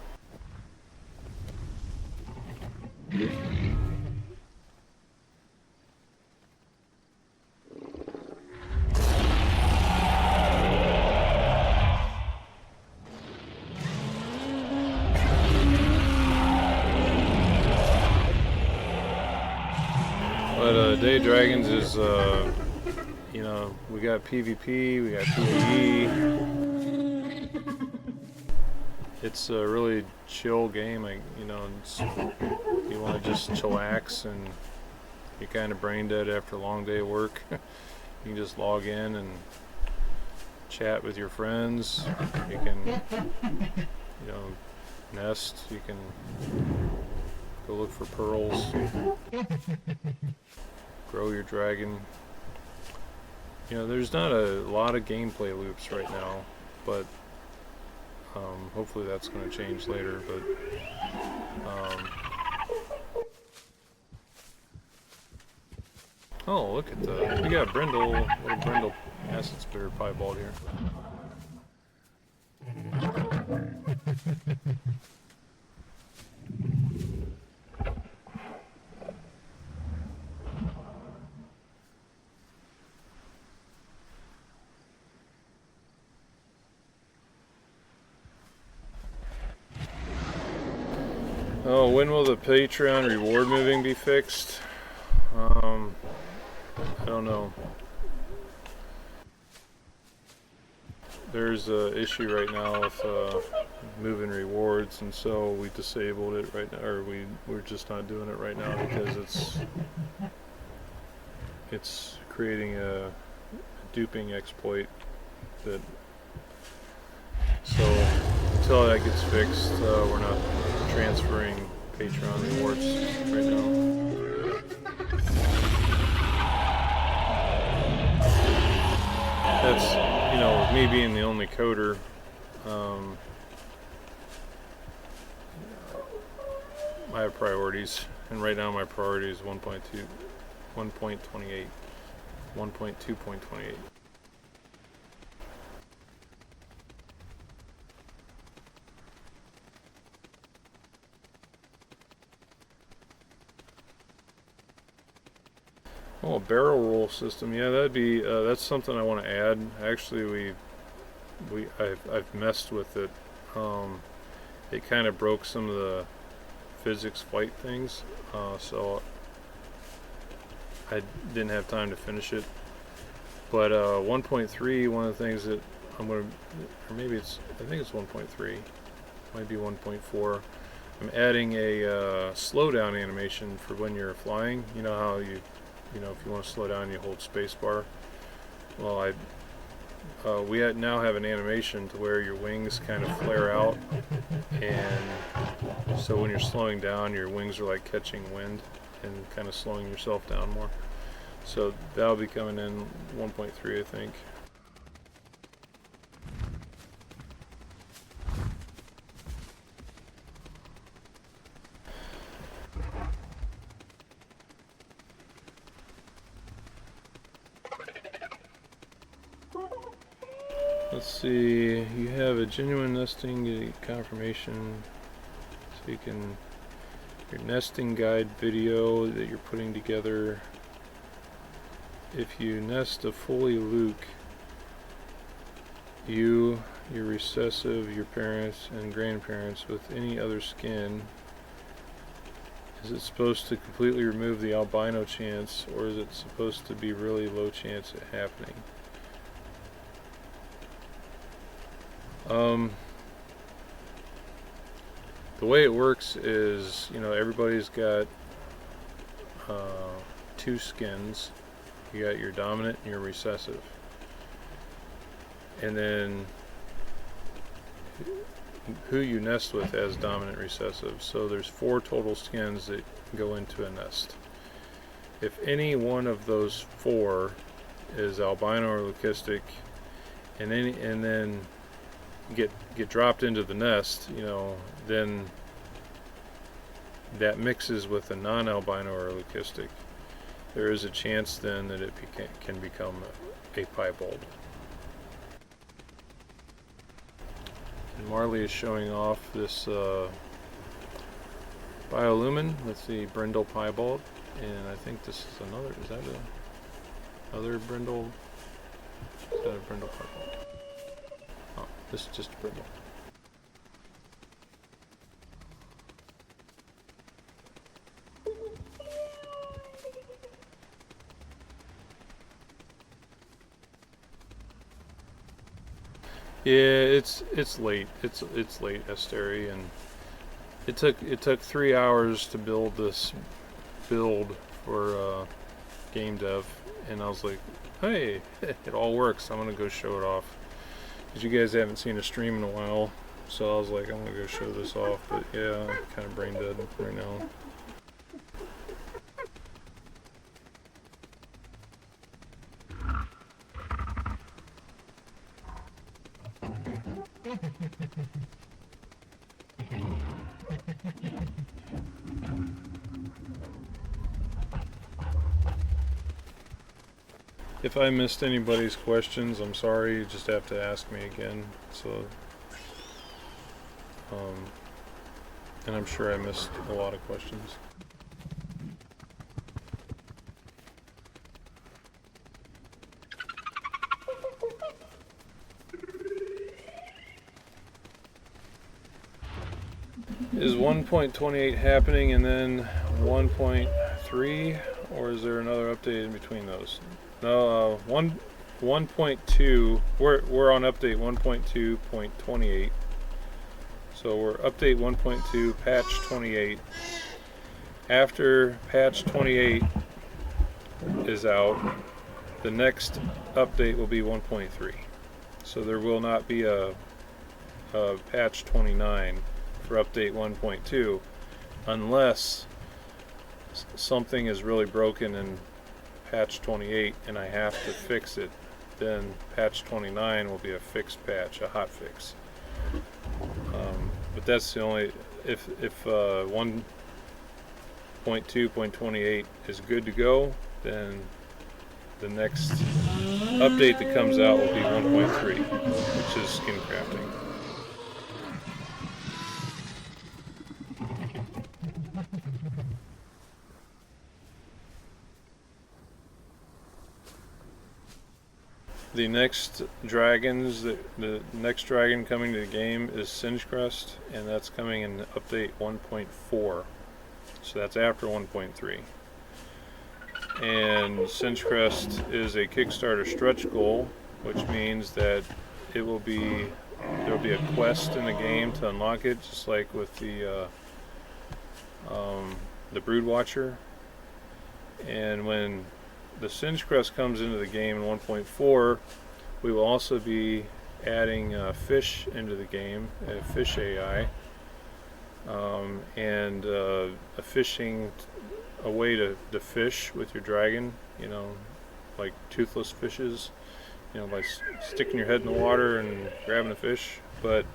Speaker 1: today, Dragons is, you know, we got PvP, we got PvE. It's a really chill game. You know, you want to just chillax and you're kind of brain dead after a long day of work. You can just log in and chat with your friends. You can, you know, nest. You can go look for pearls. Grow your dragon. You know, there's not a lot of gameplay loops right now, but hopefully that's going to change later. But oh, look at the, we got Brindle, little Brindle acid spitter piebald here. Oh, when will the Patreon reward moving be fixed? I don't know. There's an issue right now with moving rewards, and so we disabled it right now, or we're just not doing it right now because it's creating a duping exploit that. So until that gets fixed, we're not transferring Patreon rewards right now. That's, you know, with me being the only coder, I have priorities, and right now my priority is 1.2, 1.28, 1.2.28. Oh, a barrel roll system. Yeah, that'd be that's something I want to add. Actually, I've messed with it. It kind of broke some of the physics flight things, so I didn't have time to finish it. But 1.3, one of the things that I'm gonna, or maybe it's, I think it's 1.3, might be 1.4. I'm adding a slowdown animation for when you're flying. You know how you know, if you want to slow down, you hold spacebar. Well, we now have an animation to where your wings kind of flare out, and so when you're slowing down, your wings are like catching wind and kind of slowing yourself down more. So that'll be coming in 1.3, I think. Let's see, you have a genuine nesting confirmation, so you can, your nesting guide video that you're putting together. If you nest a fully Luke, you, your recessive, your parents and grandparents with any other skin, is it supposed to completely remove the albino chance, or is it supposed to be really low chance of happening? The way it works is, you know, everybody's got two skins. You got your dominant and your recessive. And then who you nest with has dominant recessive. So there's 4 total skins that go into a nest. If any one of those 4 is albino or leucistic, and then get dropped into the nest, you know, then that mixes with a non-albino or leucistic, there is a chance then that it can become a piebald. And Marley is showing off this biolumin with the Brindle piebald, and I think this is another, is that another Brindle? Is that a Brindle piebald? Oh, this is just a Brindle. Yeah, it's late. It's late, Esteri, and it took 3 hours to build this build for game dev, and I was like, hey, it all works. I'm gonna go show it off because you guys haven't seen a stream in a while. So I was like, I'm gonna go show this off. But yeah, I'm kind of brain dead right now. If I missed anybody's questions, I'm sorry. You just have to ask me again. So, and I'm sure I missed a lot of questions. Is 1.28 happening and then 1.3, or is there another update in between those? No, 1.2. We're on update 1.2.28. So we're update 1.2, patch 28. After patch 28 is out, the next update will be 1.3. So there will not be a patch 29 for update 1.2 unless something is really broken in patch 28 and I have to fix it. Then patch 29 will be a fixed patch, a hot fix. But that's the only, if 1.2.28 is good to go, then the next update that comes out will be 1.3, which is skin crafting. The next dragons, the next dragon coming to the game is Singecrest, and that's coming in update 1.4. So that's after 1.3. And Singecrest is a Kickstarter stretch goal, which means that it will be, there will be a quest in the game to unlock it, just like with the Broodwatcher. And when the Singecrest comes into the game in 1.4, we will also be adding fish into the game, a fish AI, and a way to fish with your dragon, you know, like toothless fishes, you know, by sticking your head in the water and grabbing a fish. But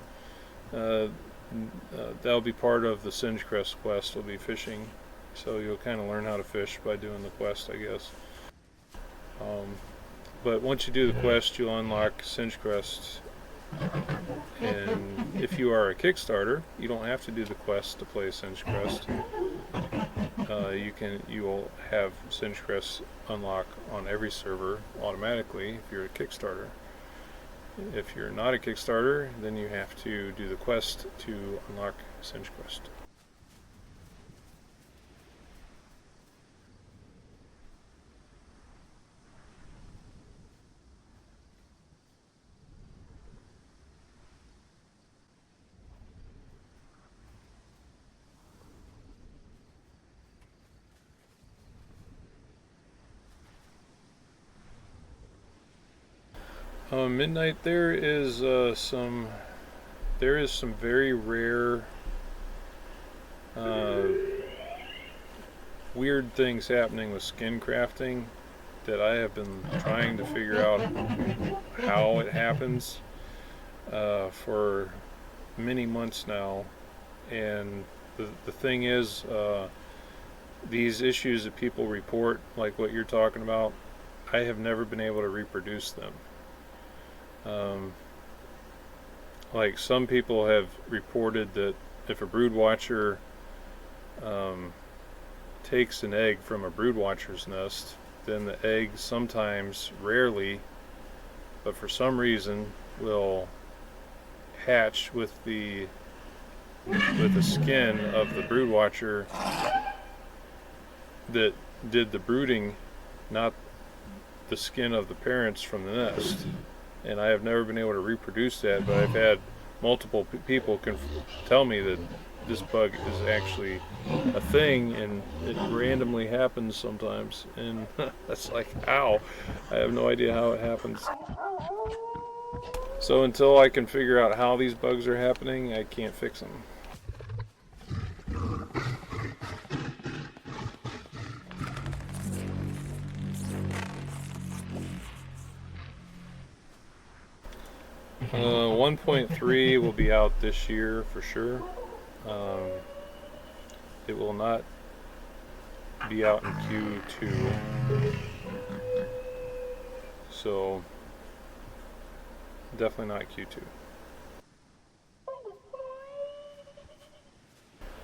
Speaker 1: that'll be part of the Singecrest quest, will be fishing. So you'll kind of learn how to fish by doing the quest, I guess. But once you do the quest, you'll unlock Singecrest. And if you are a Kickstarter, you don't have to do the quest to play Singecrest. You will have Singecrest unlock on every server automatically if you're a Kickstarter. If you're not a Kickstarter, then you have to do the quest to unlock Singecrest. Midnight, there is some very rare weird things happening with skin crafting that I have been trying to figure out how it happens for many months now. And the thing is, these issues that people report, like what you're talking about, I have never been able to reproduce them. Like some people have reported that if a broodwatcher takes an egg from a broodwatcher's nest, then the egg sometimes, rarely, but for some reason, will hatch with the skin of the broodwatcher that did the brooding, not the skin of the parents from the nest. and I have never been able to reproduce that, but I've had multiple people tell me that this bug is actually a thing, and it randomly happens sometimes, and that's like, ow, I have no idea how it happens. So until I can figure out how these bugs are happening, I can't fix them. 1.3 will be out this year for sure. It will not be out in Q2. So definitely not Q2.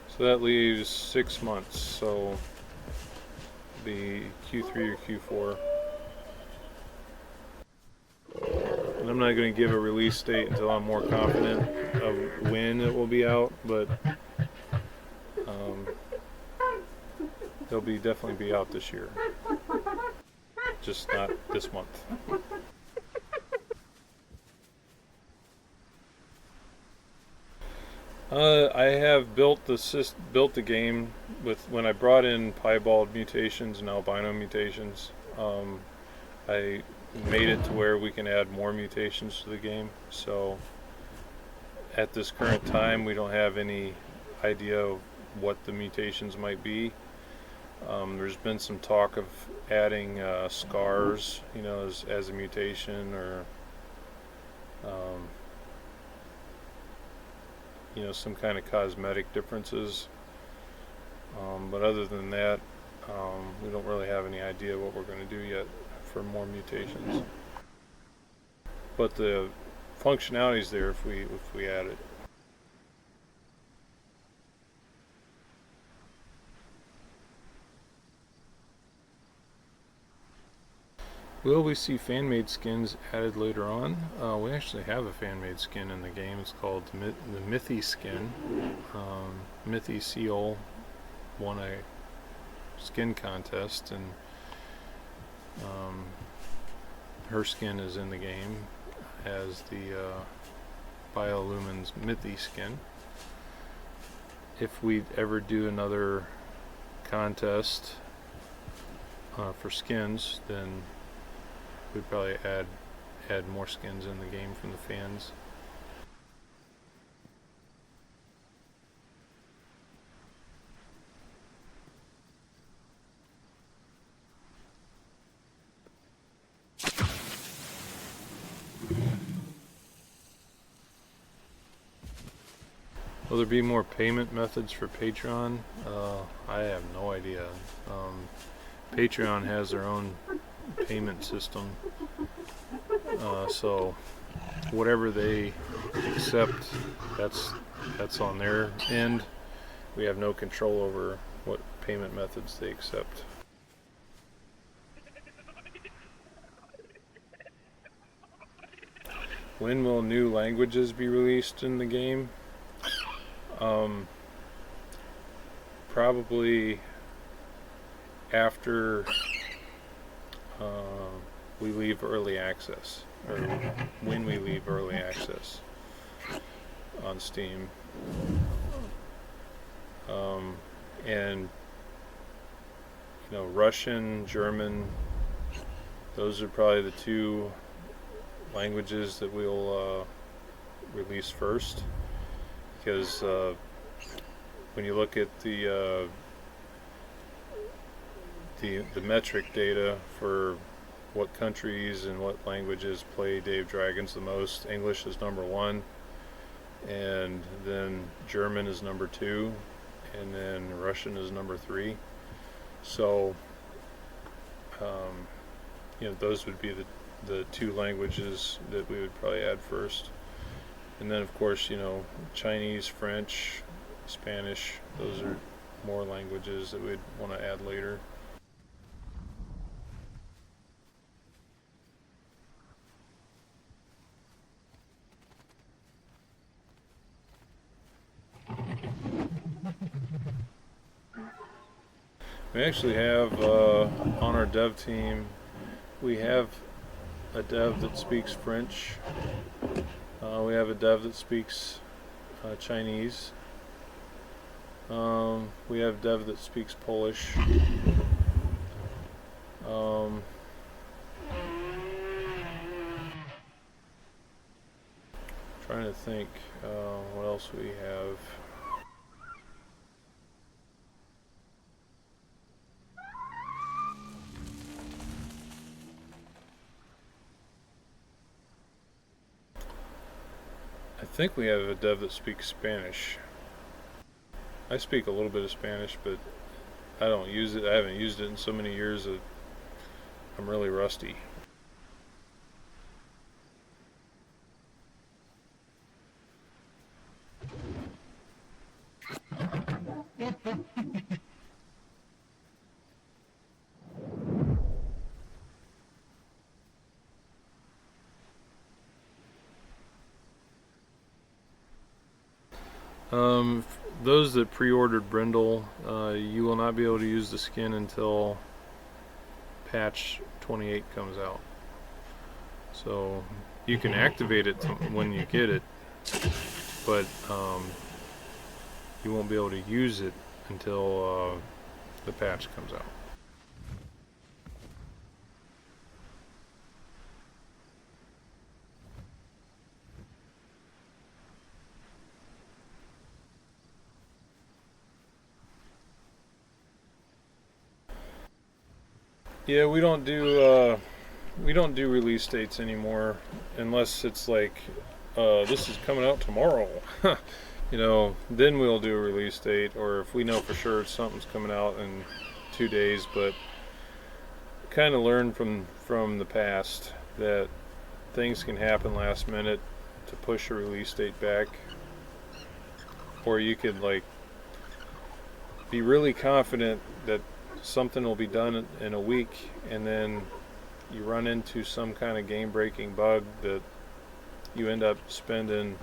Speaker 1: So that leaves 6 months. So be Q3 or Q4. And I'm not going to give a release date until I'm more confident of when it will be out, but it'll definitely be out this year. Just not this month. I have built the game with, when I brought in piebald mutations and albino mutations. I made it to where we can add more mutations to the game. So at this current time, we don't have any idea of what the mutations might be. There's been some talk of adding scars, you know, as a mutation, or you know, some kind of cosmetic differences. But other than that, we don't really have any idea what we're going to do yet for more mutations. But the functionality is there if we add it. Will we see fan-made skins added later on? We actually have a fan-made skin in the game. It's called the Mithy skin. Mithy Seal won a skin contest, and her skin is in the game as the Biolumin's Mithy skin. If we ever do another contest for skins, then we'd probably add more skins in the game from the fans. Will there be more payment methods for Patreon? I have no idea. Patreon has their own payment system, so whatever they accept, that's on their end. We have no control over what payment methods they accept. When will new languages be released in the game? Probably after we leave early access, or when we leave early access on Steam. And you know, Russian, German, those are probably the two languages that we'll release first, because when you look at the metric data for what countries and what languages play Dave Dragons the most, English is #1, and then German is #2, and then Russian is #3. So you know, those would be the two languages that we would probably add first. And then of course, you know, Chinese, French, Spanish, those are more languages that we'd want to add later. We actually have on our dev team, we have a dev that speaks French. We have a dev that speaks Chinese. We have a dev that speaks Polish. Trying to think what else we have. I think we have a dev that speaks Spanish. I speak a little bit of Spanish, but I don't use it. I haven't used it in so many years that I'm really rusty. Those that pre-ordered Brindle, you will not be able to use the skin until patch 28 comes out. So you can activate it when you get it, but you won't be able to use it until the patch comes out. Yeah, we don't do release dates anymore unless it's like this is coming out tomorrow. Then we'll do a release date, or if we know for sure something's coming out in 2 days. But kind of learned from the past that things can happen last minute to push a release date back, or you could like be really confident that something will be done in a week, and then you run into some kind of game-breaking bug that you end up spending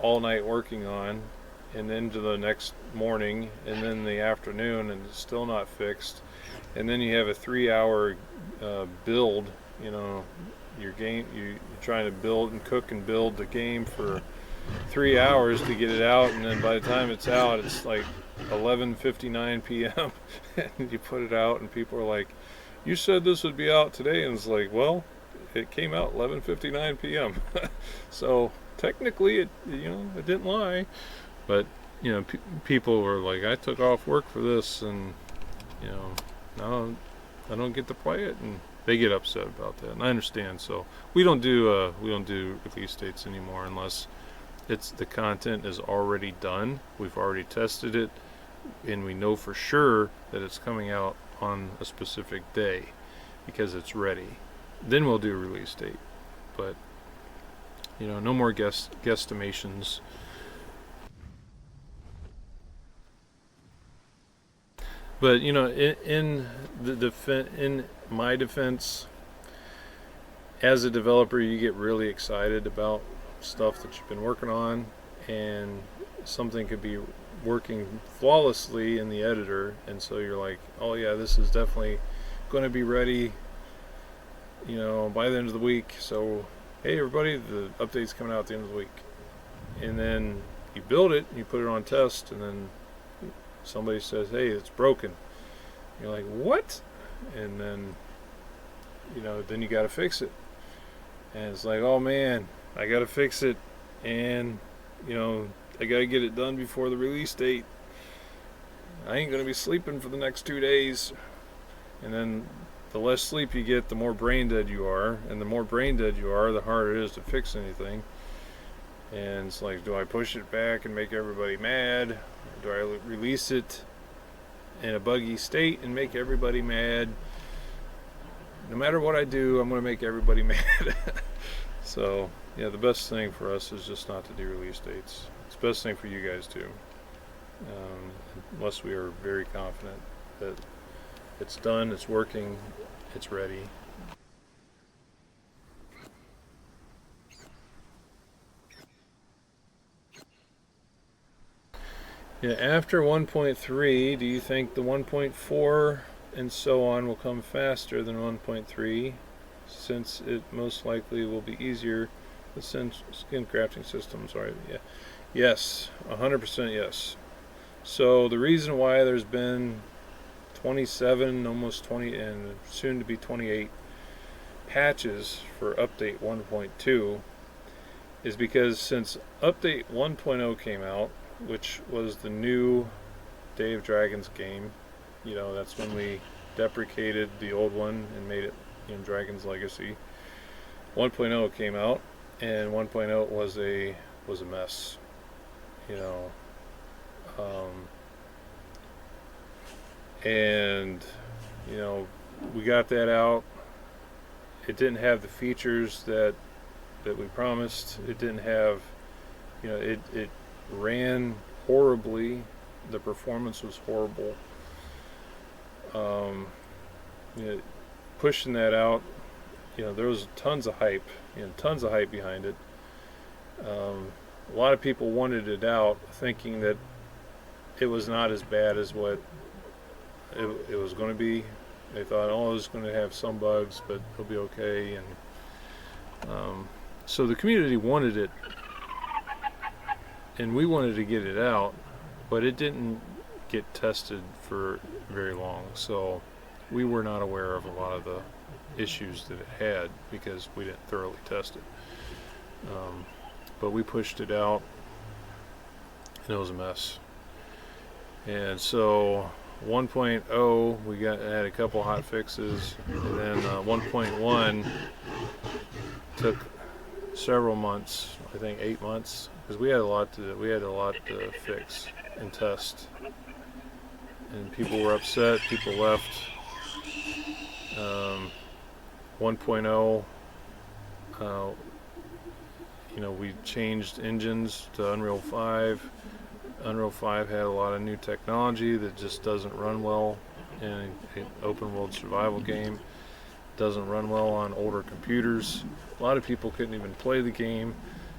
Speaker 1: all night working on, and into the next morning, and then the afternoon, and it's still not fixed. And then you have a 3-hour build. Your game. You're trying to build and cook and build the game for 3 hours to get it out, and then by the time it's out, it's like 11:59 p.m. and you put it out, and people are like, "You said this would be out today," and it's like, "Well, it came out 11:59 p.m." So technically, it didn't lie, but people were like, "I took off work for this, and now I don't get to play it," and they get upset about that, and I understand. So we don't do release dates anymore unless the content is already done. We've already tested it, and we know for sure that it's coming out on a specific day because it's ready. Then we'll do a release date. But no more guesstimations. But in my defense, as a developer, you get really excited about stuff that you've been working on, and something could be working flawlessly in the editor, and so you're like, oh yeah, this is definitely going to be ready by the end of the week. So hey everybody, the update's coming out at the end of the week. And then you build it and you put it on test, and then somebody says, hey, it's broken. You're like, what? And then then you got to fix it, and it's like, oh man, I gotta fix it, and I gotta get it done before the release date. I ain't gonna be sleeping for the next 2 days. And then the less sleep you get, the more brain dead you are, and the more brain dead you are, the harder it is to fix anything. And it's like, do I push it back and make everybody mad? Or do I release it in a buggy state and make everybody mad? No matter what I do, I'm gonna make everybody mad. So yeah, the best thing for us is just not to do release dates. It's the best thing for you guys too, unless we are very confident that it's done, it's working, it's ready. Yeah, after 1.3, do you think the 1.4 and so on will come faster than 1.3? since it most likely will be easier with skin crafting systems. Right? Yeah. Yes, 100% yes. So the reason why there's been 27, almost 20, and soon to be 28 patches for update 1.2 is because since update 1.0 came out, which was the new Day of Dragons game, you know, that's when we deprecated the old one and made it in Dragon's Legacy. 1.0 came out, and 1.0 was a mess, you know. And you know, we got that out. It didn't have the features that we promised. It didn't have, you know, it ran horribly. The performance was horrible. You know, pushing that out, you know, there was tons of hype, behind it. A lot of people wanted it out, thinking that it was not as bad as what it was going to be. They thought, oh, it's going to have some bugs, but it'll be okay. And so the community wanted it, and we wanted to get it out, but it didn't get tested for very long. So we were not aware of a lot of the issues that it had because we didn't thoroughly test it. But we pushed it out, and it was a mess. And so 1.0, we had a couple hot fixes, and then 1.1 took several months. I think 8 months, because we had a lot to fix and test. And people were upset. People left. 1.0, you know, we changed engines to Unreal 5. Unreal 5 had a lot of new technology that just doesn't run well in an open world survival game. Doesn't run well on older computers. A lot of people couldn't even play the game.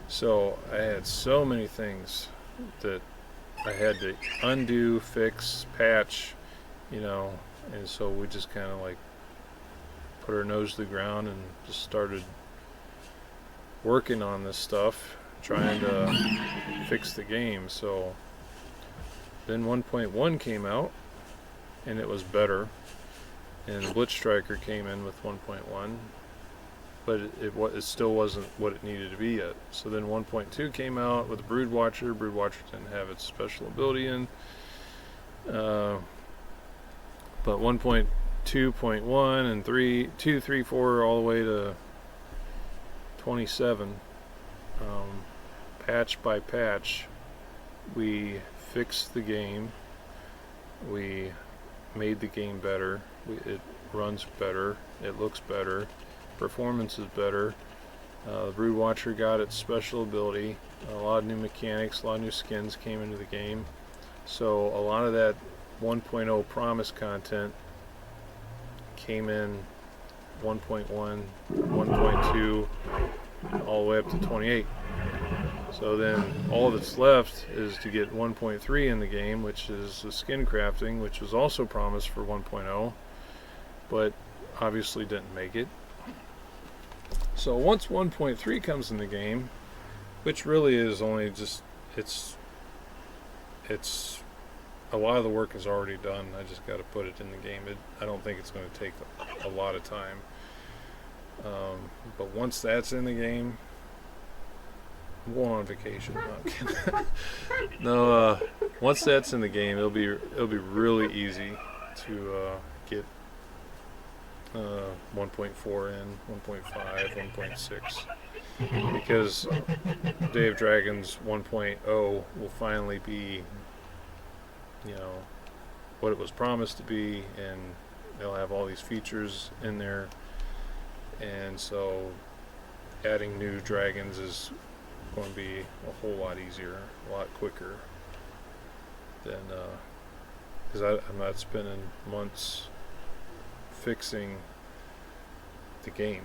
Speaker 1: So I had so many things that I had to undo, fix, patch, you know, and so we just kind of like put our nose to the ground and just started working on this stuff, trying to fix the game. So then 1.1 came out, and it was better, and Blitz Striker came in with 1.1, but it still wasn't what it needed to be yet. So then 1.2 came out with the Brood Watcher. Brood Watcher didn't have its special ability in, but 1.2.1 and 2, 3, 4, all the way to 27, patch by patch, we fixed the game. We made the game better. It runs better. It looks better. Performance is better. The Brood Watcher got its special ability. A lot of new mechanics, a lot of new skins came into the game. So a lot of that 1.0 promise content came in 1.1, 1.2, all the way up to 28. So then all that's left is to get 1.3 in the game, which is the skin crafting, which was also promised for 1.0, but obviously didn't make it. So once 1.3 comes in the game, which really is only just, it's a lot of the work is already done. I just got to put it in the game. I don't think it's going to take a lot of time. But once that's in the game, I'm going on vacation. No, I'm kidding. No, once that's in the game, it'll be really easy to get 1.4 in, 1.5, 1.6, because Day of Dragons 1.0 will finally be, you know, what it was promised to be, and they'll have all these features in there, and so adding new dragons is going to be a whole lot easier, a lot quicker than, because I'm not spending months fixing the game.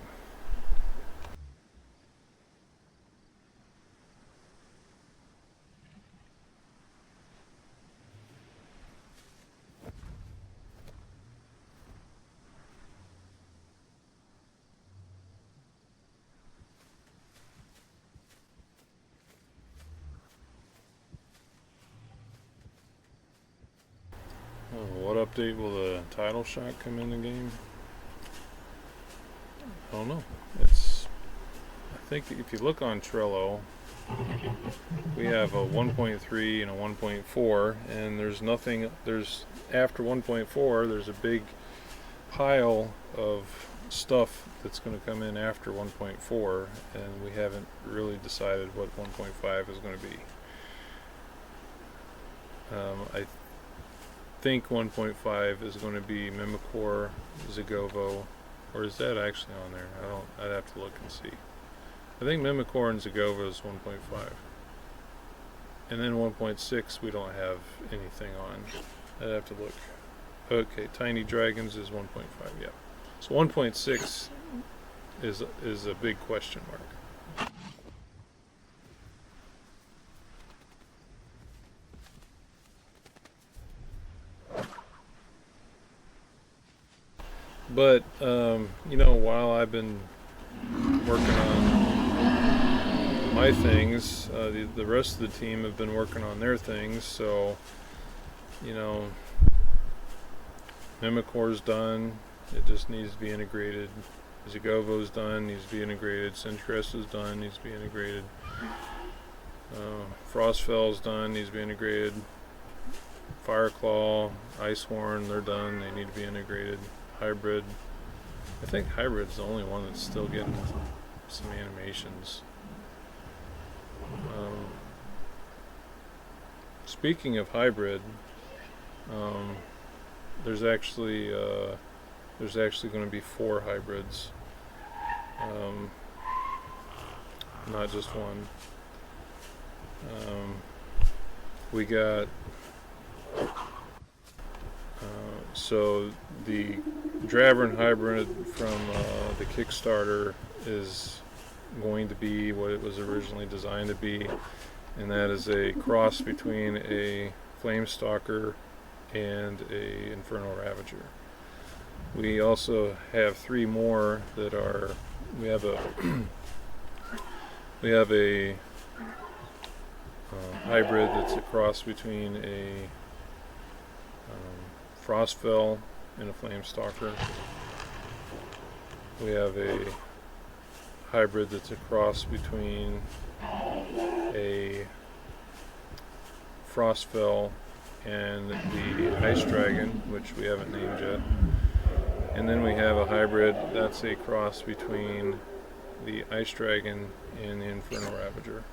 Speaker 1: update will the title shot come in the game? I don't know. I think if you look on Trello, we have a 1.3 and a 1.4, and after 1.4 there's a big pile of stuff that's going to come in after 1.4, and we haven't really decided what 1.5 is going to be. I think 1.5 is going to be Mimicore, Zagovo, or is that actually on there? I'd have to look and see. I think Mimicore and Zagovo is 1.5. And then 1.6 we don't have anything on. I'd have to look. Okay, Tiny Dragons is 1.5, yeah. So 1.6 is a big question mark. But, while I've been working on my things, the rest of the team have been working on their things, so, Mimicore's done, it just needs to be integrated. Zagovo's done, needs to be integrated. Centricrest is done, needs to be integrated. Frostfell's done, needs to be integrated. Fireclaw, Icehorn, they're done, they need to be integrated. Hybrid, I think Hybrid's the only one that's still getting some animations. Speaking of Hybrid, there's actually going to be 4 hybrids, not just one. We got so the Dravern hybrid from the Kickstarter is going to be what it was originally designed to be, and that is a cross between a Flamestalker and a Infernal Ravager. We also have 3 more that are. We have a hybrid that's a cross between a Frostfell and a Flamestalker. We have a hybrid that's a cross between a Frostfell and the Ice Dragon, which we haven't named yet. And then we have a hybrid that's a cross between the Ice Dragon and the Infernal Ravager.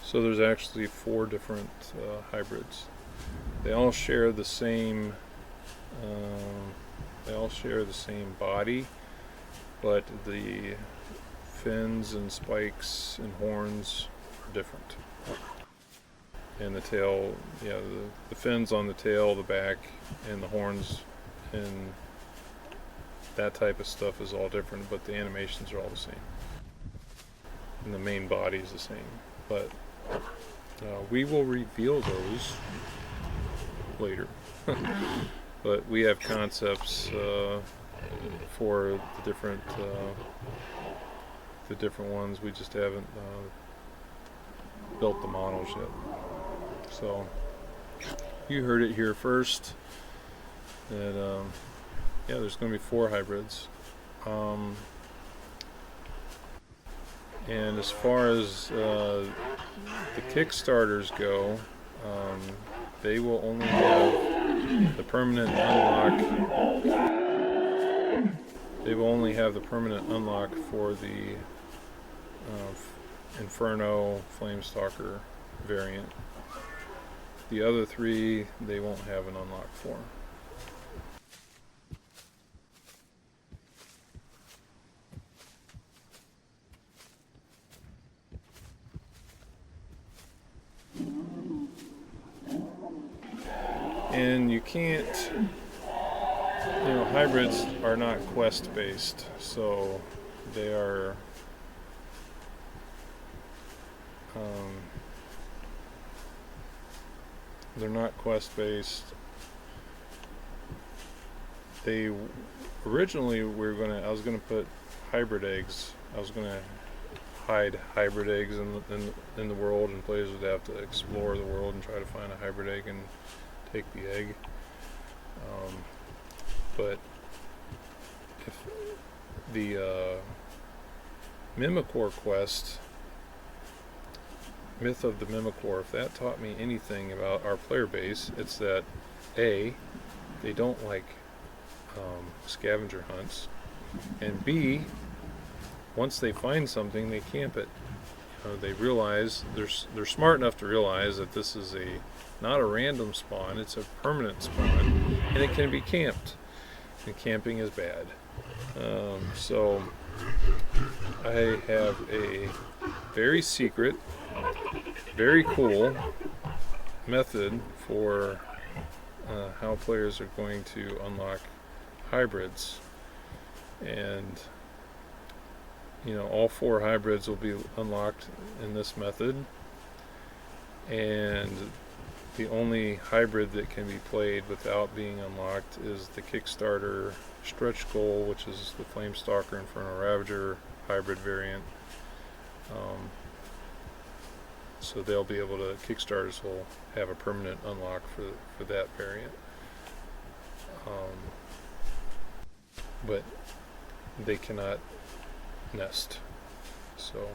Speaker 1: So there's actually 4 different hybrids. They all share the same. Body, but the fins and spikes and horns are different. And the tail, the fins on the tail, the back, and the horns, and that type of stuff is all different, but the animations are all the same. And the main body is the same. But we will reveal those later. But we have concepts for the different ones. We just haven't built the models yet. So you heard it here first. That there's going to be 4 hybrids. And as far as the Kickstarters go, they will only have the permanent unlock. They will only have the permanent unlock for the Inferno Flamestalker variant. The other 3 they won't have an unlock for. And you can't, hybrids are not quest based, so they are they're not quest based. They originally I was gonna put hybrid eggs. I was gonna hide hybrid eggs in the world, and players would have to explore the world and try to find a hybrid egg and take the egg. But if the Mimicore quest, Myth of the Mimicore, if that taught me anything about our player base, it's that A, they don't like scavenger hunts, and B, once they find something, they camp it. They realize they're smart enough to realize that this is not a random spawn; it's a permanent spawn, and it can be camped. And camping is bad. So I have a very secret, very cool method for how players are going to unlock hybrids, and all 4 hybrids will be unlocked in this method, and the only hybrid that can be played without being unlocked is the Kickstarter stretch goal, which is the Flamestalker Inferno Ravager hybrid variant. So they'll be able to, Kickstarters will have a permanent unlock for that variant. But they cannot nest. So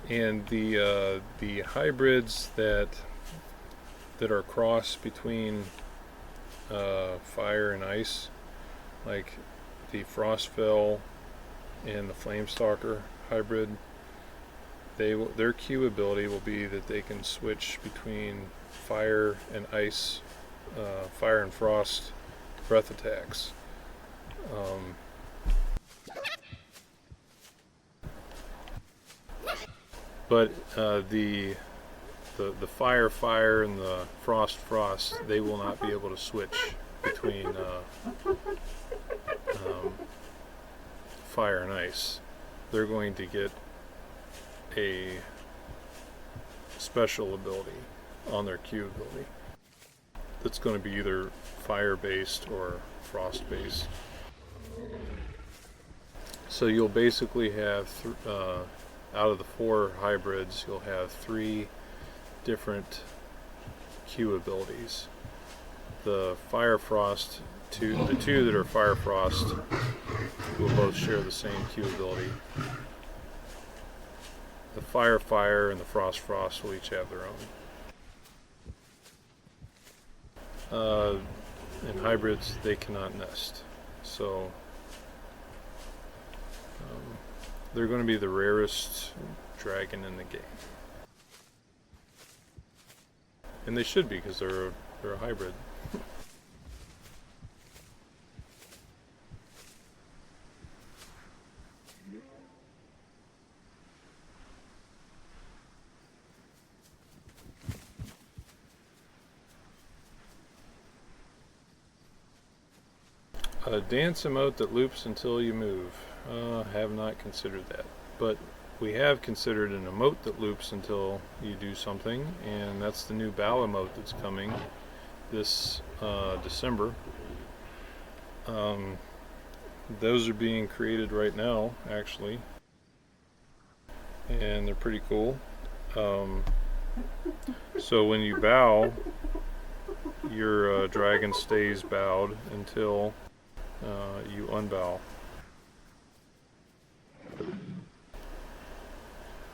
Speaker 1: and the hybrids that are cross between fire and ice, like the Frostfell and the Flamestalker hybrid, their Q ability will be that they can switch between fire and ice, fire and frost breath attacks. But the fire and the frost, they will not be able to switch between fire and ice. They're going to get a special ability on their Q ability that's going to be either fire based or frost based. So you'll basically have out of the 4 hybrids, you'll have 3 different Q abilities. The fire frost, the 2 that are fire frost will both share the same Q ability. The fire and the frost will each have their own. In hybrids, they cannot nest, so they're going to be the rarest dragon in the game, and they should be, because they're a hybrid. A dance emote that loops until you move. Have not considered that, but we have considered an emote that loops until you do something, and that's the new bow emote that's coming this December. Those are being created right now, actually, and they're pretty cool. So when you bow, your dragon stays bowed until you unbow.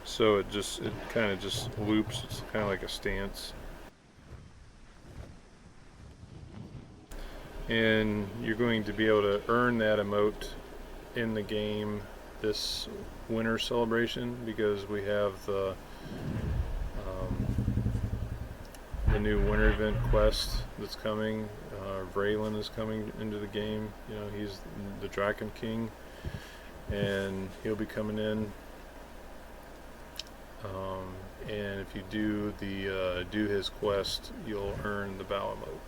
Speaker 1: So it kind of just loops. It's kind of like a stance, and you're going to be able to earn that emote in the game this winter celebration, because we have the new winter event quest that's coming. Braylon is coming into the game. He's the Draken King, and he'll be coming in. And if you do his quest, you'll earn the bow emote.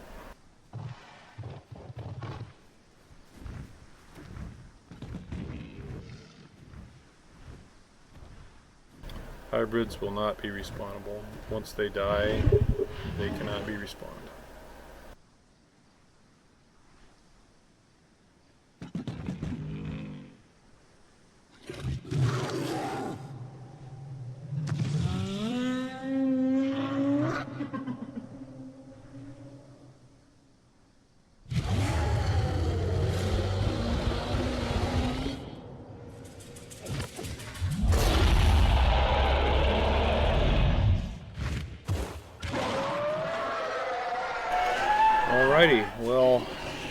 Speaker 1: Hybrids will not be respawnable. Once they die, they cannot be respawned. Alrighty, well,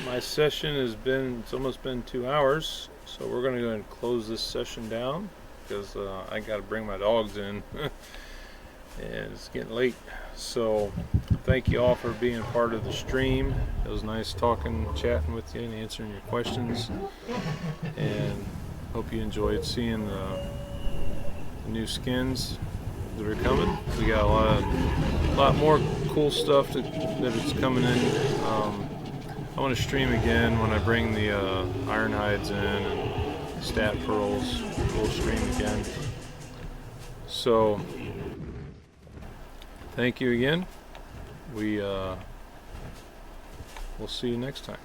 Speaker 1: my session it's almost been 2 hours, so we're going to go ahead and close this session down because I got to bring my dogs in and it's getting late. So thank you all for being part of the stream. It was nice talking, chatting with you and answering your questions, and hope you enjoyed seeing the new skins that are coming. We got a lot more cool stuff that is coming in. I want to stream again when I bring the iron hides in and stat pearls. We'll stream again. So thank you again. We'll see you next time.